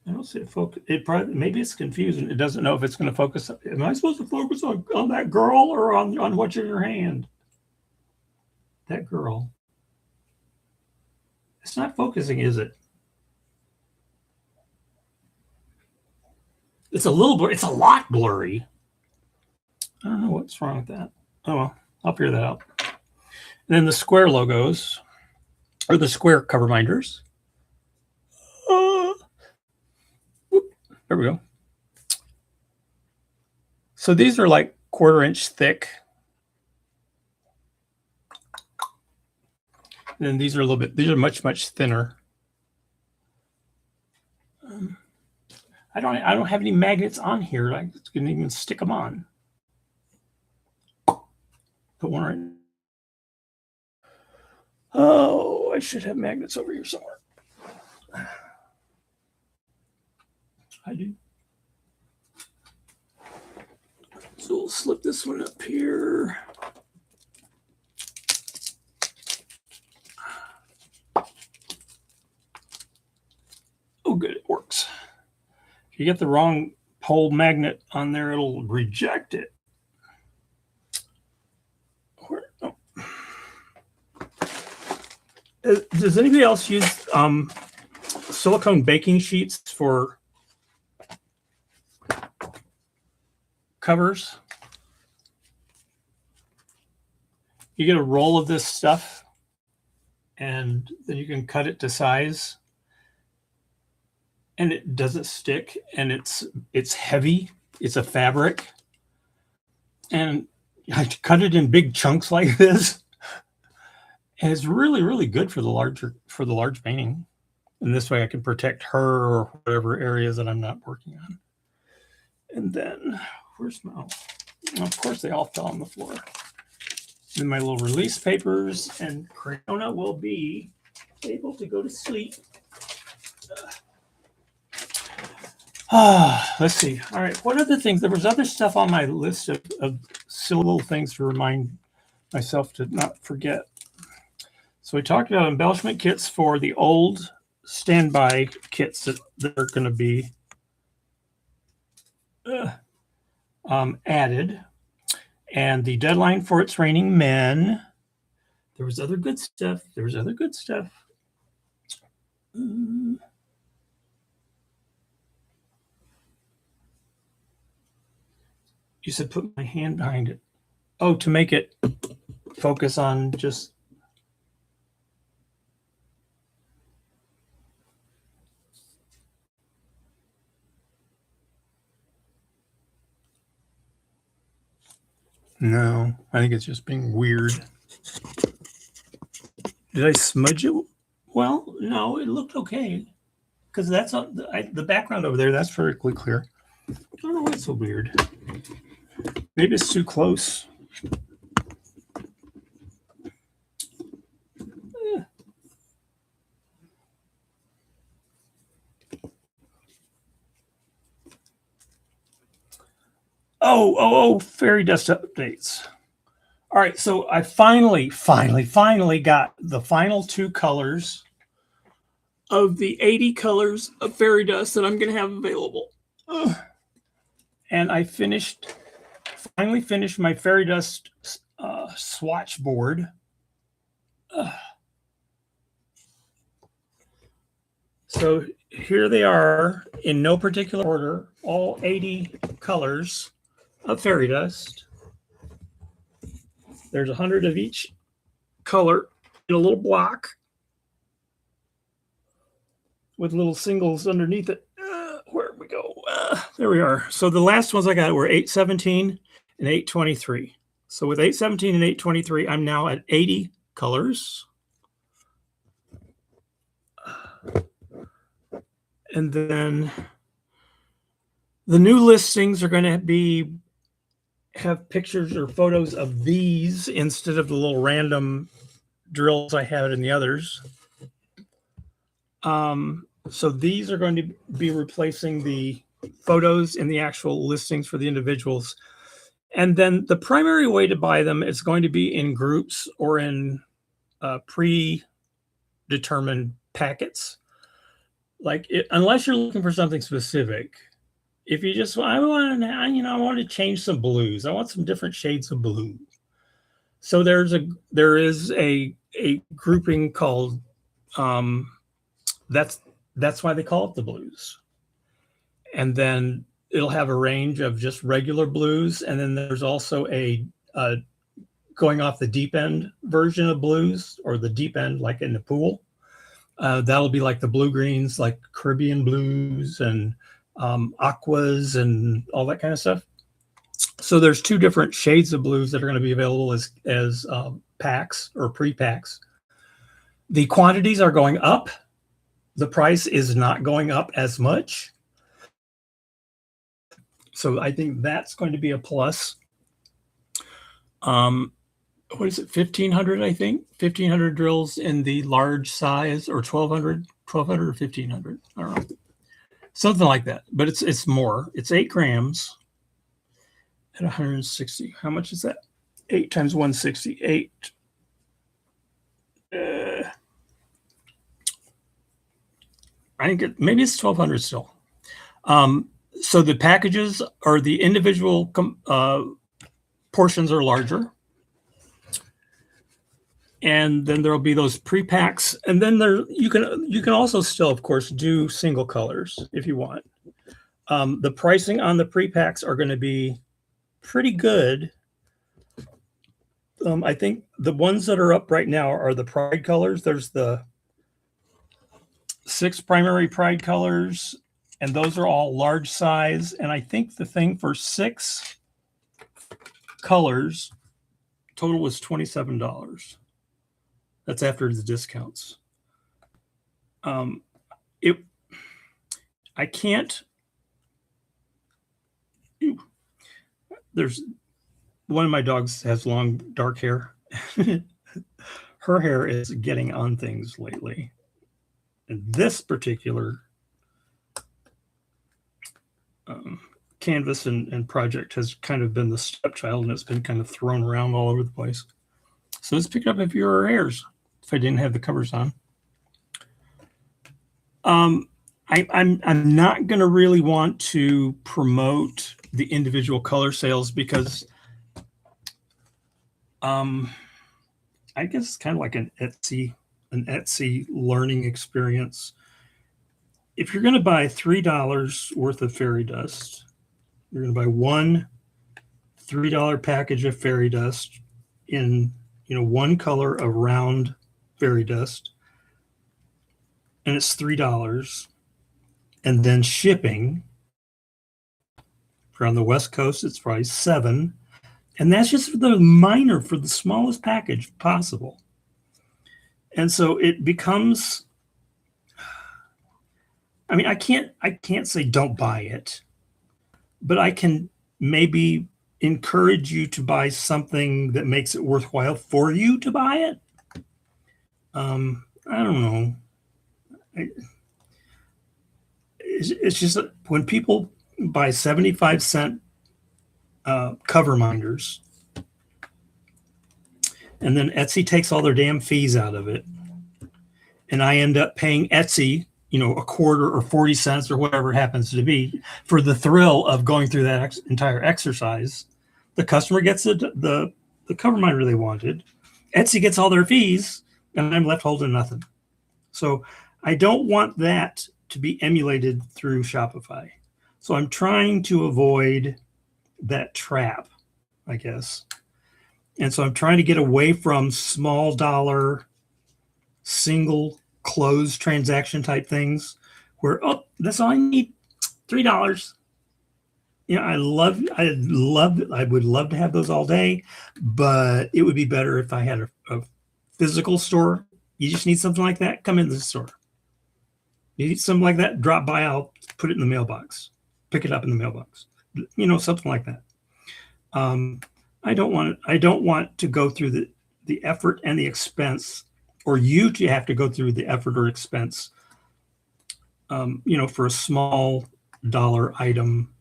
I don't see it focus. It probably, maybe it's confusing. It doesn't know if it's going to focus. Am I supposed to focus on that girl or on what's in your hand? That girl. It's not focusing, is it? It's a little blurry. It's a lot blurry. I don't know what's wrong with that. Oh, well, I'll figure that out. And then the square logos, or the square cover minders. There we go. So these are like 1/4 inch thick. And then these are these are much, much thinner. I don't have any magnets on here. I couldn't even stick them on. Put one right. Oh, I should have magnets over here somewhere. I do. So we'll slip this one up here. Oh, good, it works. If you get the wrong pole magnet on there, it'll reject it. Does anybody else use silicone baking sheets for covers? You get a roll of this stuff and then you can cut it to size and it doesn't stick and it's heavy. It's a fabric. And I cut it in big chunks like this. And it's really, really good for the large painting. And this way I can protect her or whatever areas that I'm not working on. And then where's my, of course they all fell on the floor. And my little release papers, and Crayona will be able to go to sleep. Let's see. All right. What other things? There was other stuff on my list of silly little things to remind myself to not forget. So we talked about embellishment kits for the old standby kits that are going to be added. And the deadline for It's Raining Men. There was other good stuff. You said put my hand behind it. Oh, to make it focus on just... No, I think it's just being weird. Did I smudge it? Well, no, it looked okay. Because that's the background over there, that's perfectly clear. I don't know what's so weird. Maybe it's too close. Oh, fairy dust updates. All right, so I finally got the final 2 colors of the 80 colors of fairy dust that I'm going to have available. And I finally finished my fairy dust swatch board. So here they are in no particular order, all 80 colors of fairy dust. There's 100 of each color in a little block with little singles underneath it. Where'd we go? There we are. So the last ones I got were 817 and 823. So with 817 and 823, I'm now at 80 colors. And then the new listings are going to have pictures or photos of these instead of the little random drills I had in the others. So these are going to be replacing the photos in the actual listings for the individuals. And then the primary way to buy them is going to be in groups or in predetermined packets. Unless you're looking for something specific. If you just, I want to change some blues. I want some different shades of blue. So there is a grouping called, that's why they call it the blues. And then it'll have a range of just regular blues. And then there's also a going off the deep end version of blues, or the deep end, like in the pool. That'll be like the blue greens, like Caribbean blues and aquas and all that kind of stuff. So there's 2 different shades of blues that are going to be available as packs or pre-packs. The quantities are going up. The price is not going up as much. So I think that's going to be a plus. What is it? 1,500, I think. 1,500 drills in the large size, or 1,200 or 1,500. I don't know. Something like that. But it's more. It's 8 grams at 160. How much is that? 8 times 160. 8. I think maybe it's 1,200 still. So the packages, or the individual portions, are larger. And then there'll be those pre-packs. And then you can also still, of course, do single colors if you want. The pricing on the pre-packs are going to be pretty good. I think the ones that are up right now are the Pride colors. There's the 6 primary Pride colors, and those are all large size. And I think the thing for 6 colors total was $27. That's after the discounts. I can't. There's one of my dogs has long dark hair. Her hair is getting on things lately. And this particular canvas and project has kind of been the stepchild, and it's been kind of thrown around all over the place. So let's pick it up if you were hairs, if I didn't have the covers on. I'm not going to really want to promote the individual color sales because I guess it's kind of like an Etsy learning experience. If you're going to buy $3 worth of fairy dust, you're going to buy one $3 package of fairy dust in, one color of round fairy dust, and it's $3. And then shipping for on the West Coast, it's probably $7. And that's just for the smallest package possible. And so it becomes, I can't say don't buy it, but I can maybe encourage you to buy something that makes it worthwhile for you to buy it. I don't know. It's just when people buy 75-cent cover minders, and then Etsy takes all their damn fees out of it, and I end up paying Etsy, a quarter or 40 cents or whatever it happens to be for the thrill of going through that entire exercise. The customer gets the cover minder they wanted. Etsy gets all their fees, and I'm left holding nothing. So I don't want that to be emulated through Shopify. So I'm trying to avoid that trap, I guess. And so I'm trying to get away from small dollar, single close transaction type things where, that's all I need, $3. I would love to have those all day, but it would be better if I had a physical store. You just need something like that, come into the store. You need something like that, drop by, I'll put it in the mailbox, pick it up in the mailbox, something like that. I don't want to go through the effort and the expense, or you to have to go through the effort or expense, for a small dollar item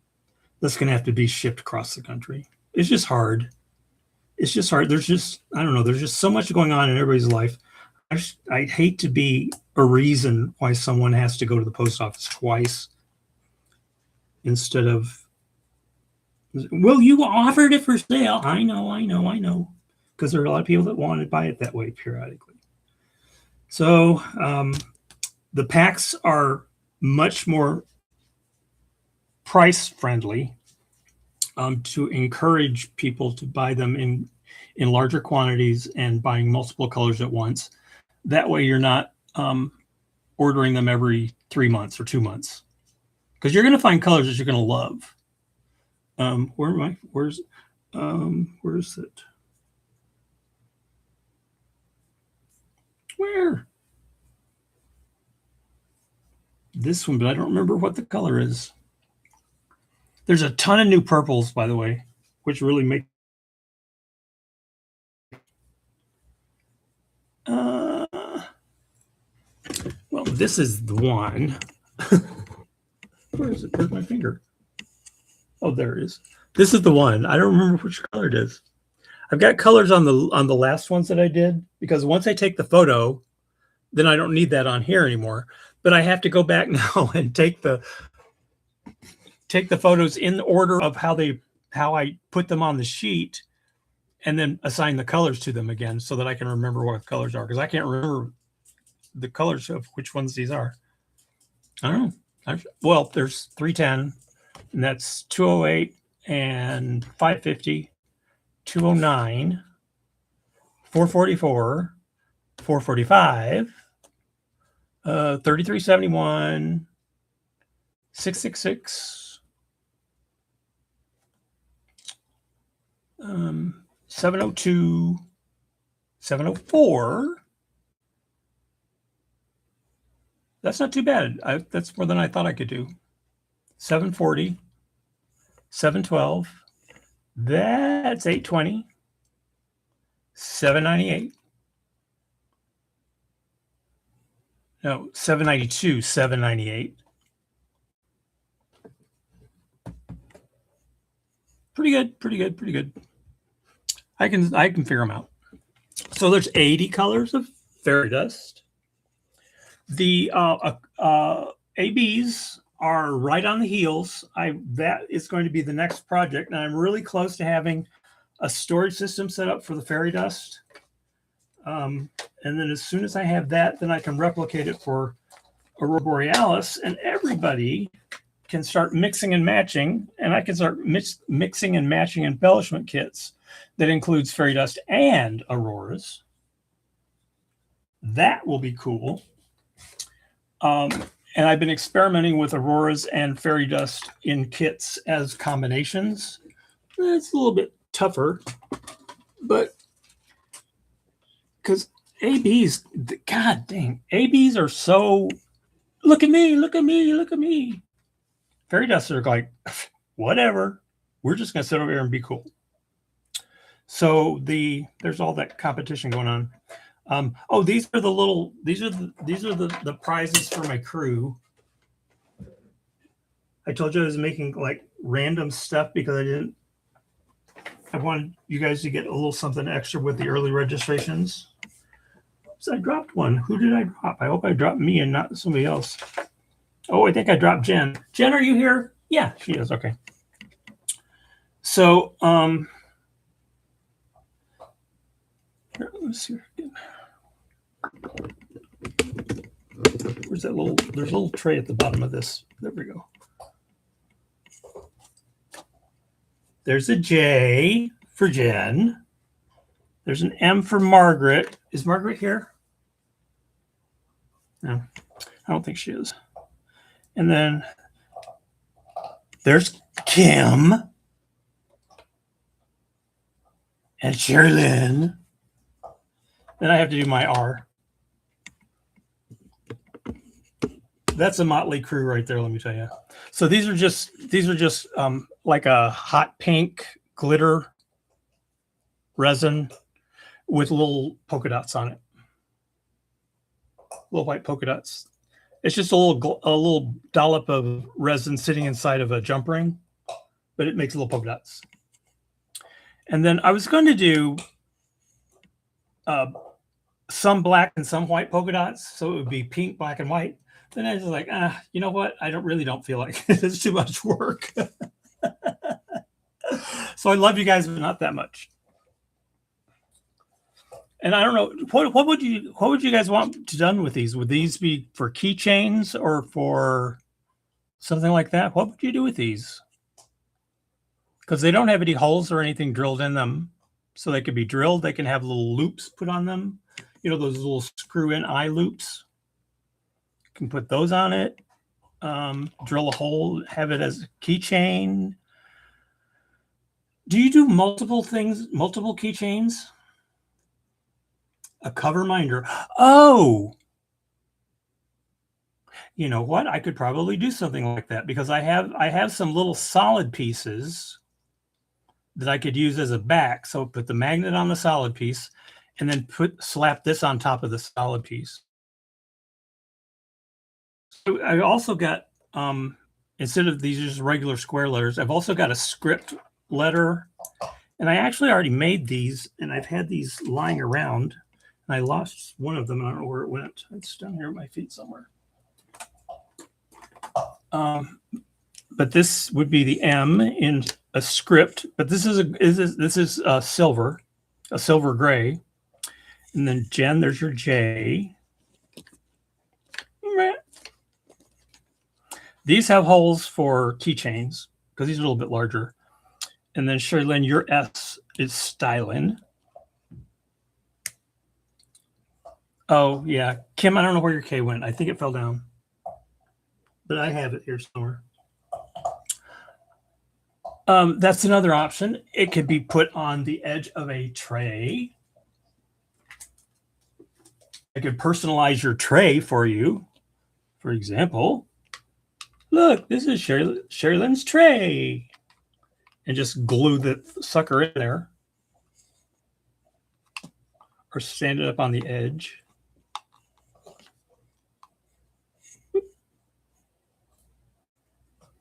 that's going to have to be shipped across the country. It's just hard. There's just, I don't know, there's just so much going on in everybody's life. I'd hate to be a reason why someone has to go to the post office twice instead of, well, you offered it for sale. I know. Because there are a lot of people that want to buy it that way periodically. So the packs are much more price friendly to encourage people to buy them in larger quantities and buying multiple colors at once. That way you're not ordering them every 3 months or 2 months, because you're going to find colors that you're going to love. Where's it? Where? This one, but I don't remember what the color is. There's a ton of new purples, by the way, which really make well, this is the one. Where is it? Where's my finger? Oh, there it is. This is the one. I don't remember which color it is. I've got colors on the last ones that I did, because once I take the photo, then I don't need that on here anymore. But I have to go back now and take the photos in the order of how I put them on the sheet, and then assign the colors to them again so that I can remember what colors are, because I can't remember the colors of which ones these are. I don't know. Well, there's 310, and that's 208 and 550, 209, 444, 445, 3371, 666, 702, 704, That's not too bad. That's more than I thought I could do. 740, 712. That's 820, 798. No, 792, 798. Pretty good, pretty good, pretty good. I can figure them out. So there's 80 colors of fairy dust. The ABs are right on the heels. That is going to be the next project, and I'm really close to having a storage system set up for the fairy dust. And then as soon as I have that, then I can replicate it for Aurora Borealis, and everybody can start mixing and matching, and I can start mixing and matching embellishment kits that includes fairy dust and auroras. That will be cool. And I've been experimenting with auroras and fairy dust in kits as combinations. It's a little bit tougher, but because ABs, god dang, ABs are so, look at me, look at me, look at me. Fairy dust are like, whatever, we're just gonna sit over here and be cool. So there's all that competition going on. Oh, these are the prizes for my crew. I told you I was making like random stuff because I wanted you guys to get a little something extra with the early registrations. So I dropped one. Who did I drop? I hope I dropped me and not somebody else. Oh, I think I dropped Jen. Jen, are you here? Yeah, she is. Okay. So, here, let's see. Where's that little? There's a little tray at the bottom of this. There we go. There's a J for Jen. There's an M for Margaret. Is Margaret here? No, I don't think she is. And then there's Kim and Sherilyn. Then I have to do my R. That's a motley crew right there, let me tell you. So these are just like a hot pink glitter resin with little polka dots on it. Little white polka dots. It's just a little dollop of resin sitting inside of a jump ring, but it makes little polka dots. And then I was going to do some black and some white polka dots, so it would be pink, black, and white. Then I was like, you know what? I really don't feel like it. It's too much work. So I love you guys, but not that much. And I don't know, what would you guys want done with these? Would these be for keychains or for something like that? What would you do with these? Because they don't have any holes or anything drilled in them. So they could be drilled. They can have little loops put on them. You know, those little screw-in eye loops. You can put those on it. Drill a hole, have it as a keychain. Do you do multiple things, multiple keychains? A cover minder. Oh, you know what? I could probably do something like that because I have some little solid pieces that I could use as a back. So put the magnet on the solid piece and then slap this on top of the solid piece. So I also got, instead of these just regular square letters, I've also got a script letter. And I actually already made these and I've had these lying around. I lost one of them. I don't know where it went. It's down here at my feet somewhere. But this would be the M in a script. But this is a silver gray. And then Jen, there's your J. These have holes for keychains because these are a little bit larger. And then Sherilyn, your S is stylin'. Oh, yeah. Kim, I don't know where your K went. I think it fell down. But I have it here somewhere. That's another option. It could be put on the edge of a tray. I could personalize your tray for you For example, look, this is Sherilyn's tray. And just glue the sucker in there. Or stand it up on the edge.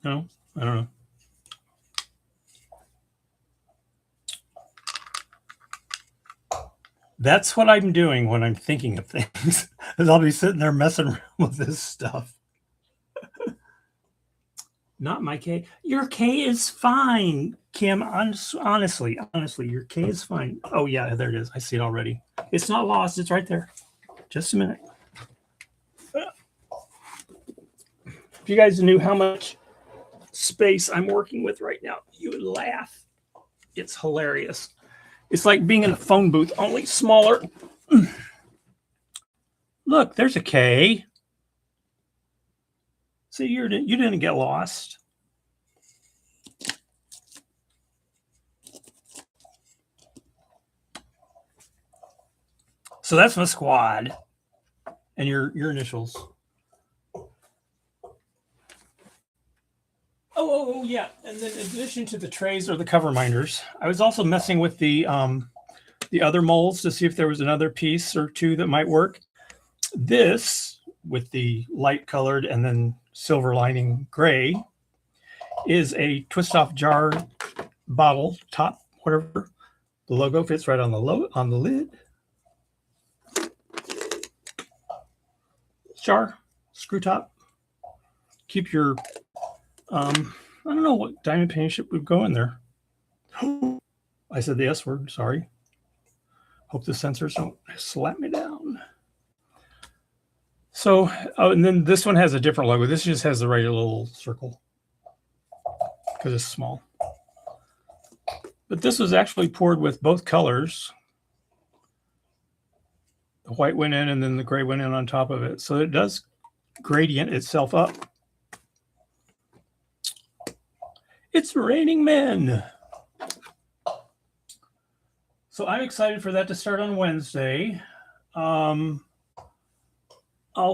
No, I don't know. That's what I'm doing when I'm thinking of things. Is I'll be sitting there messing around with this stuff. Not my K. Your K is fine, Kim. Honestly, your K is fine. Oh, yeah, there it is. I see it already. It's not lost. It's right there. Just a minute. If you guys knew how much space I'm working with right now, you would laugh. It's hilarious. It's like being in a phone booth, only smaller. Look, there's a K. See, you didn't get lost. So that's my squad and your initials. Oh, yeah. And then in addition to the trays or the cover minders, I was also messing with the other molds to see if there was another piece or two that might work. This, with the light colored and then silver lining gray, is a twist off jar bottle top, whatever. The logo fits right on the lid. Jar, screw top. Keep your I don't know what diamond painting ship would go in there. I said the S word, sorry. Hope the sensors don't slap me down. So, and then this one has a different logo. This just has the right little circle because it's small. But this was actually poured with both colors. The white went in and then the gray went in on top of it. So it does gradient itself up. It's raining men. So I'm excited for that to start on Wednesday. I'll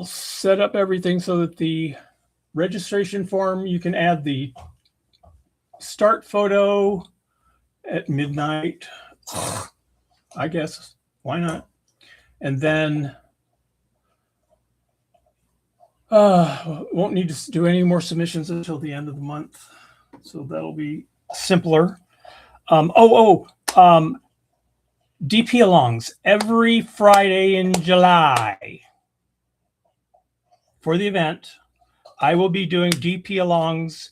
set up everything so that the registration form, you can add the start photo at midnight. I guess, why not? And then won't need to do any more submissions until the end of the month. So that'll be simpler. DP alongs every Friday in July for the event. I will be doing DP alongs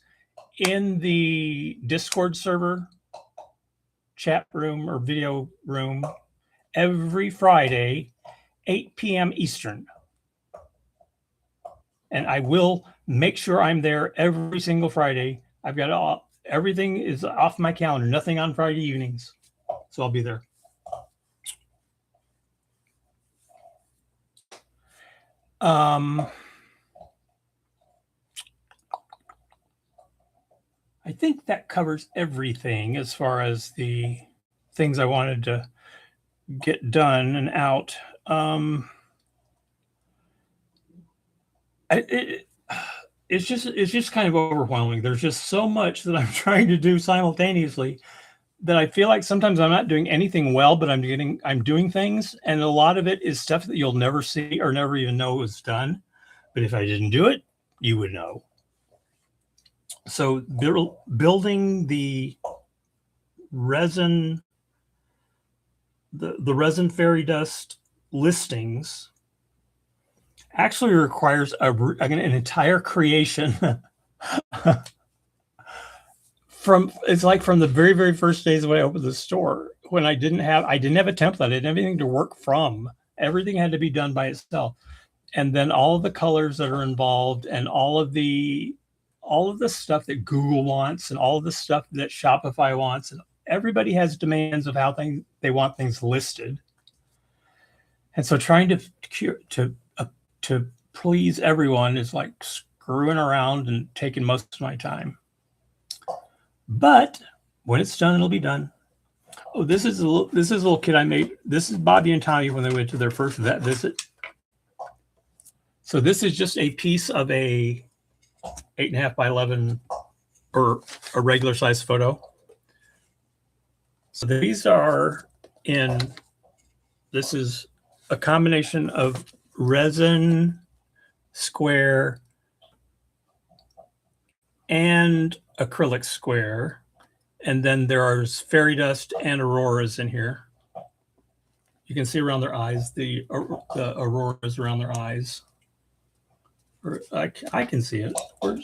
in the Discord server, chat room, or video room every Friday, 8 p.m. Eastern. And I will make sure I'm there every single Friday. I've got everything is off my calendar, nothing on Friday evenings. So I'll be there. I think that covers everything as far as the things I wanted to get done and out. It's just kind of overwhelming. There's just so much that I'm trying to do simultaneously that I feel like sometimes I'm not doing anything well, but I'm doing things. And a lot of it is stuff that you'll never see or never even know was done. But if I didn't do it, you would know. So building the resin, the resin fairy dust listings actually requires an entire creation it's like from the very, very first days when I opened the store, when I didn't have a template, I didn't have anything to work from. Everything had to be done by itself. And then all of the colors that are involved and all of the stuff that Google wants and all of the stuff that Shopify wants, and everybody has demands of how they want things listed. And so trying to please everyone is like screwing around and taking most of my time. But when it's done, it'll be done. Oh, this is a little kid I made. This is Bobby and Tommy when they went to their first vet visit. So this is just a piece of a 8.5 by 11 or a regular size photo. So these are this is a combination of resin, square, and acrylic square. And then there are fairy dust and auroras in here. You can see around their eyes, the auroras around their eyes. I can see it. Oh,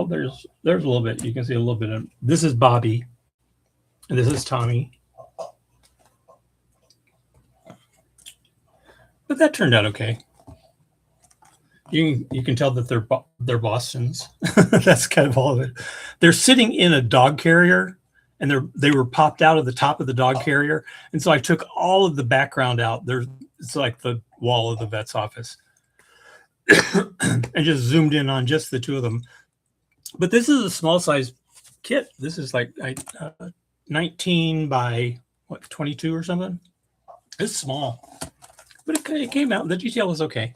there's a little bit. You can see a little bit of, this is Bobby and this is Tommy. But that turned out okay. You can tell that they're Bostons. That's kind of all of it. They're sitting in a dog carrier, and they were popped out of the top of the dog carrier, and so I took all of the background out. It's like the wall of the vet's office, and just zoomed in on just the two of them. But this is a small size kit. This is like 19 by 22 or something. It's small, but it came out. The detail was okay.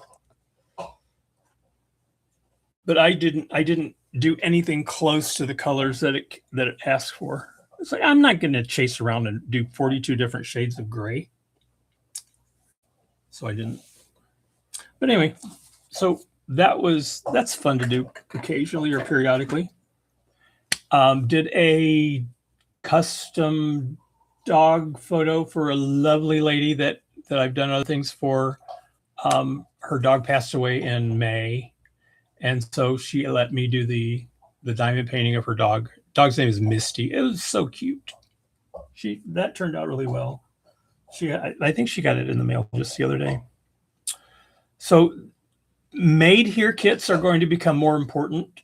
But I didn't do anything close to the colors that it asked for. It's like, I'm not going to chase around and do 42 different shades of gray. So I didn't. But anyway, so that's fun to do occasionally or periodically. Did a custom dog photo for a lovely lady that I've done other things for. Her dog passed away in May. And so she let me do the diamond painting of her dog. Dog's name is Misty. It was so cute. That turned out really well. I think she got it in the mail just the other day. So made here kits are going to become more important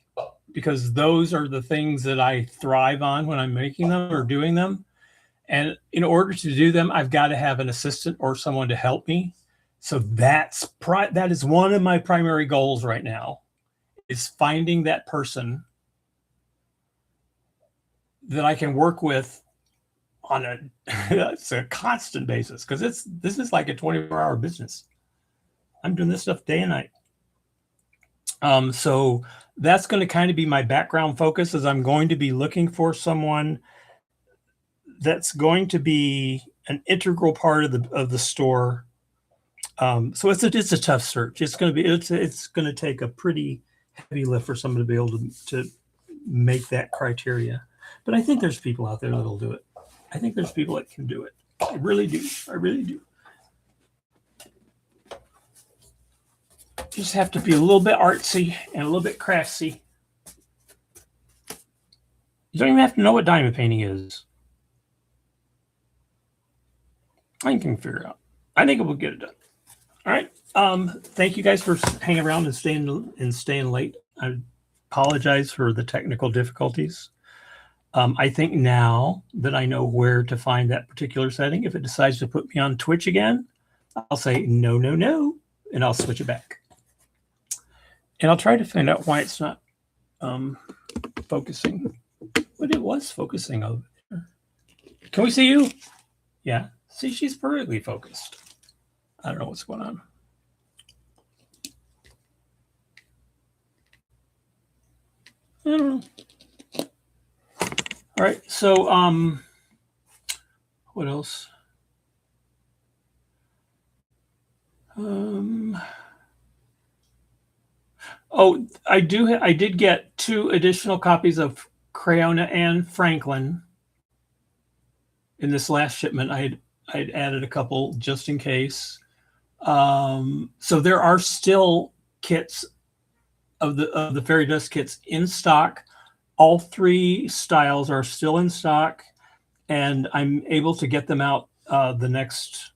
because those are the things that I thrive on when I'm making them or doing them. And in order to do them, I've got to have an assistant or someone to help me. So that is one of my primary goals right now, is finding that person that I can work with on it's a constant basis, because this is like a 24-hour business. I'm doing this stuff day and night. So that's going to kind of be my background focus, is I'm going to be looking for someone that's going to be an integral part of the store. So it's a tough search. It's going to take a pretty heavy lift for someone to be able to make that criteria. But I think there's people out there that'll do it. I think there's people that can do it. I really do. I really do. Just have to be a little bit artsy and a little bit craftsy. You don't even have to know what diamond painting is. I can figure it out. I think we'll get it done. All right. Thank you guys for hanging around and staying late. I apologize for the technical difficulties. I think now that I know where to find that particular setting, if it decides to put me on Twitch again, I'll say no, no, no, and I'll switch it back. And I'll try to find out why it's not focusing. But it was focusing over there. Can we see you? Yeah. See, she's perfectly focused. I don't know what's going on. I don't know. All right. So, what else? Oh, I did get 2 additional copies of Crayona and Franklin in this last shipment. I'd added a couple just in case. So there are still kits of the fairy dust kits in stock. All 3 styles are still in stock, and I'm able to get them out the next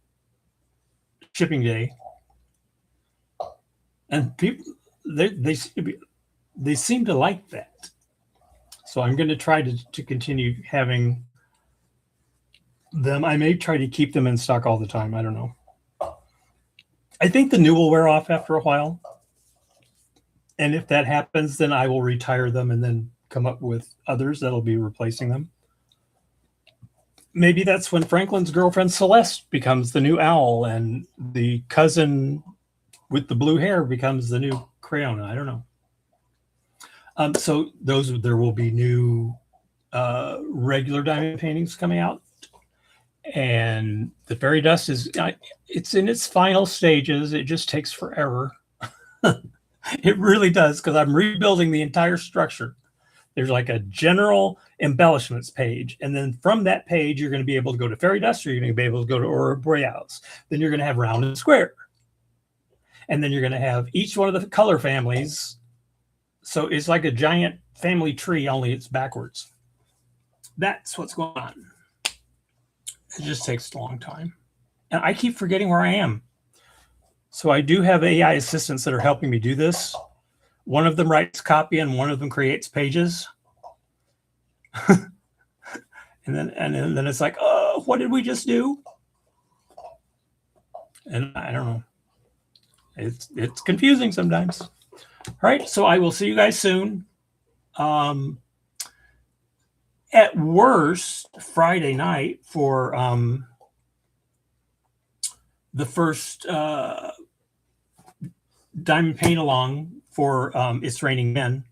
shipping day. And people, they seem to like that. So I'm going to try to continue having them. I may try to keep them in stock all the time. I don't know. I think the new will wear off after a while. And if that happens, then I will retire them and then come up with others that'll be replacing them. Maybe that's when Franklin's girlfriend Celeste becomes the new owl, and the cousin with the blue hair becomes the new Crayona. I don't know. So there will be new regular diamond paintings coming out, and the fairy dust it's in its final stages. It just takes forever. It really does, because I'm rebuilding the entire structure. There's like a general embellishments page, and then from that page you're going to be able to go to fairy dust, or you're going to be able to go to aurora borealis. Then you're going to have round and square, and then you're going to have each one of the color families. So it's like a giant family tree, only it's backwards. That's what's going on. It just takes a long time, and I keep forgetting where I am. So I do have AI assistants that are helping me do this. One of them writes copy and one of them creates pages. and then it's like, oh, what did we just do? And I don't know. It's confusing sometimes. All right, so I will see you guys soon. At worst, Friday night for the first diamond paint along for It's Raining Men.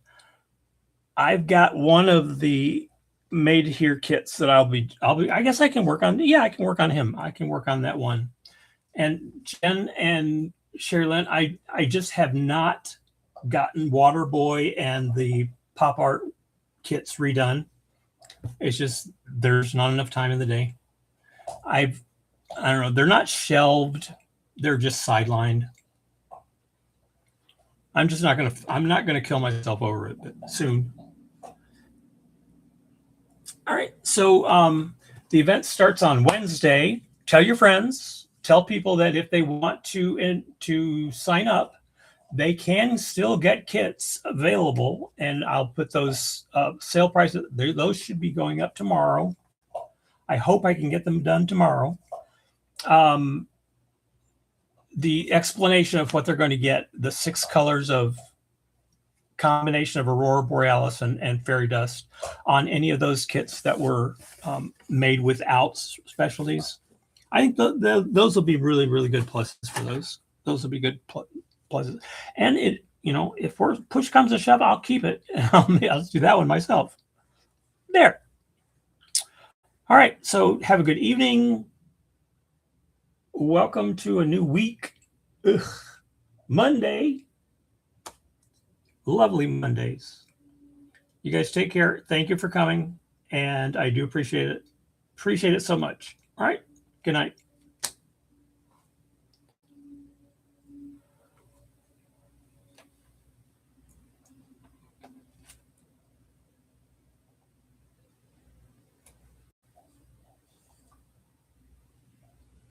I've got one of the made here kits that I guess I can work on. Yeah, I can work on him. I can work on that one. And Jen and Sherilyn, I just have not gotten Waterboy and the pop art kits redone. It's just there's not enough time in the day. I don't know. They're not shelved. They're just sidelined. I'm not gonna kill myself over it, but soon. All right. So the event starts on Wednesday. Tell your friends. Tell people that if they want to sign up, they can still get kits available, and I'll put those sale prices. Those should be going up tomorrow. I hope I can get them done tomorrow. The explanation of what they're going to get, the 6 colors of combination of aurora borealis and fairy dust on any of those kits that were made without specialties. I think those will be really, really good pluses for those. Those will be good pluses. And if push comes to shove, I'll keep it. I'll do that one myself. There. All right. So have a good evening. Welcome to a new week. Ugh. Monday. Lovely Mondays. You guys take care. Thank you for coming. And I do appreciate it. Appreciate it so much. All right. Good night.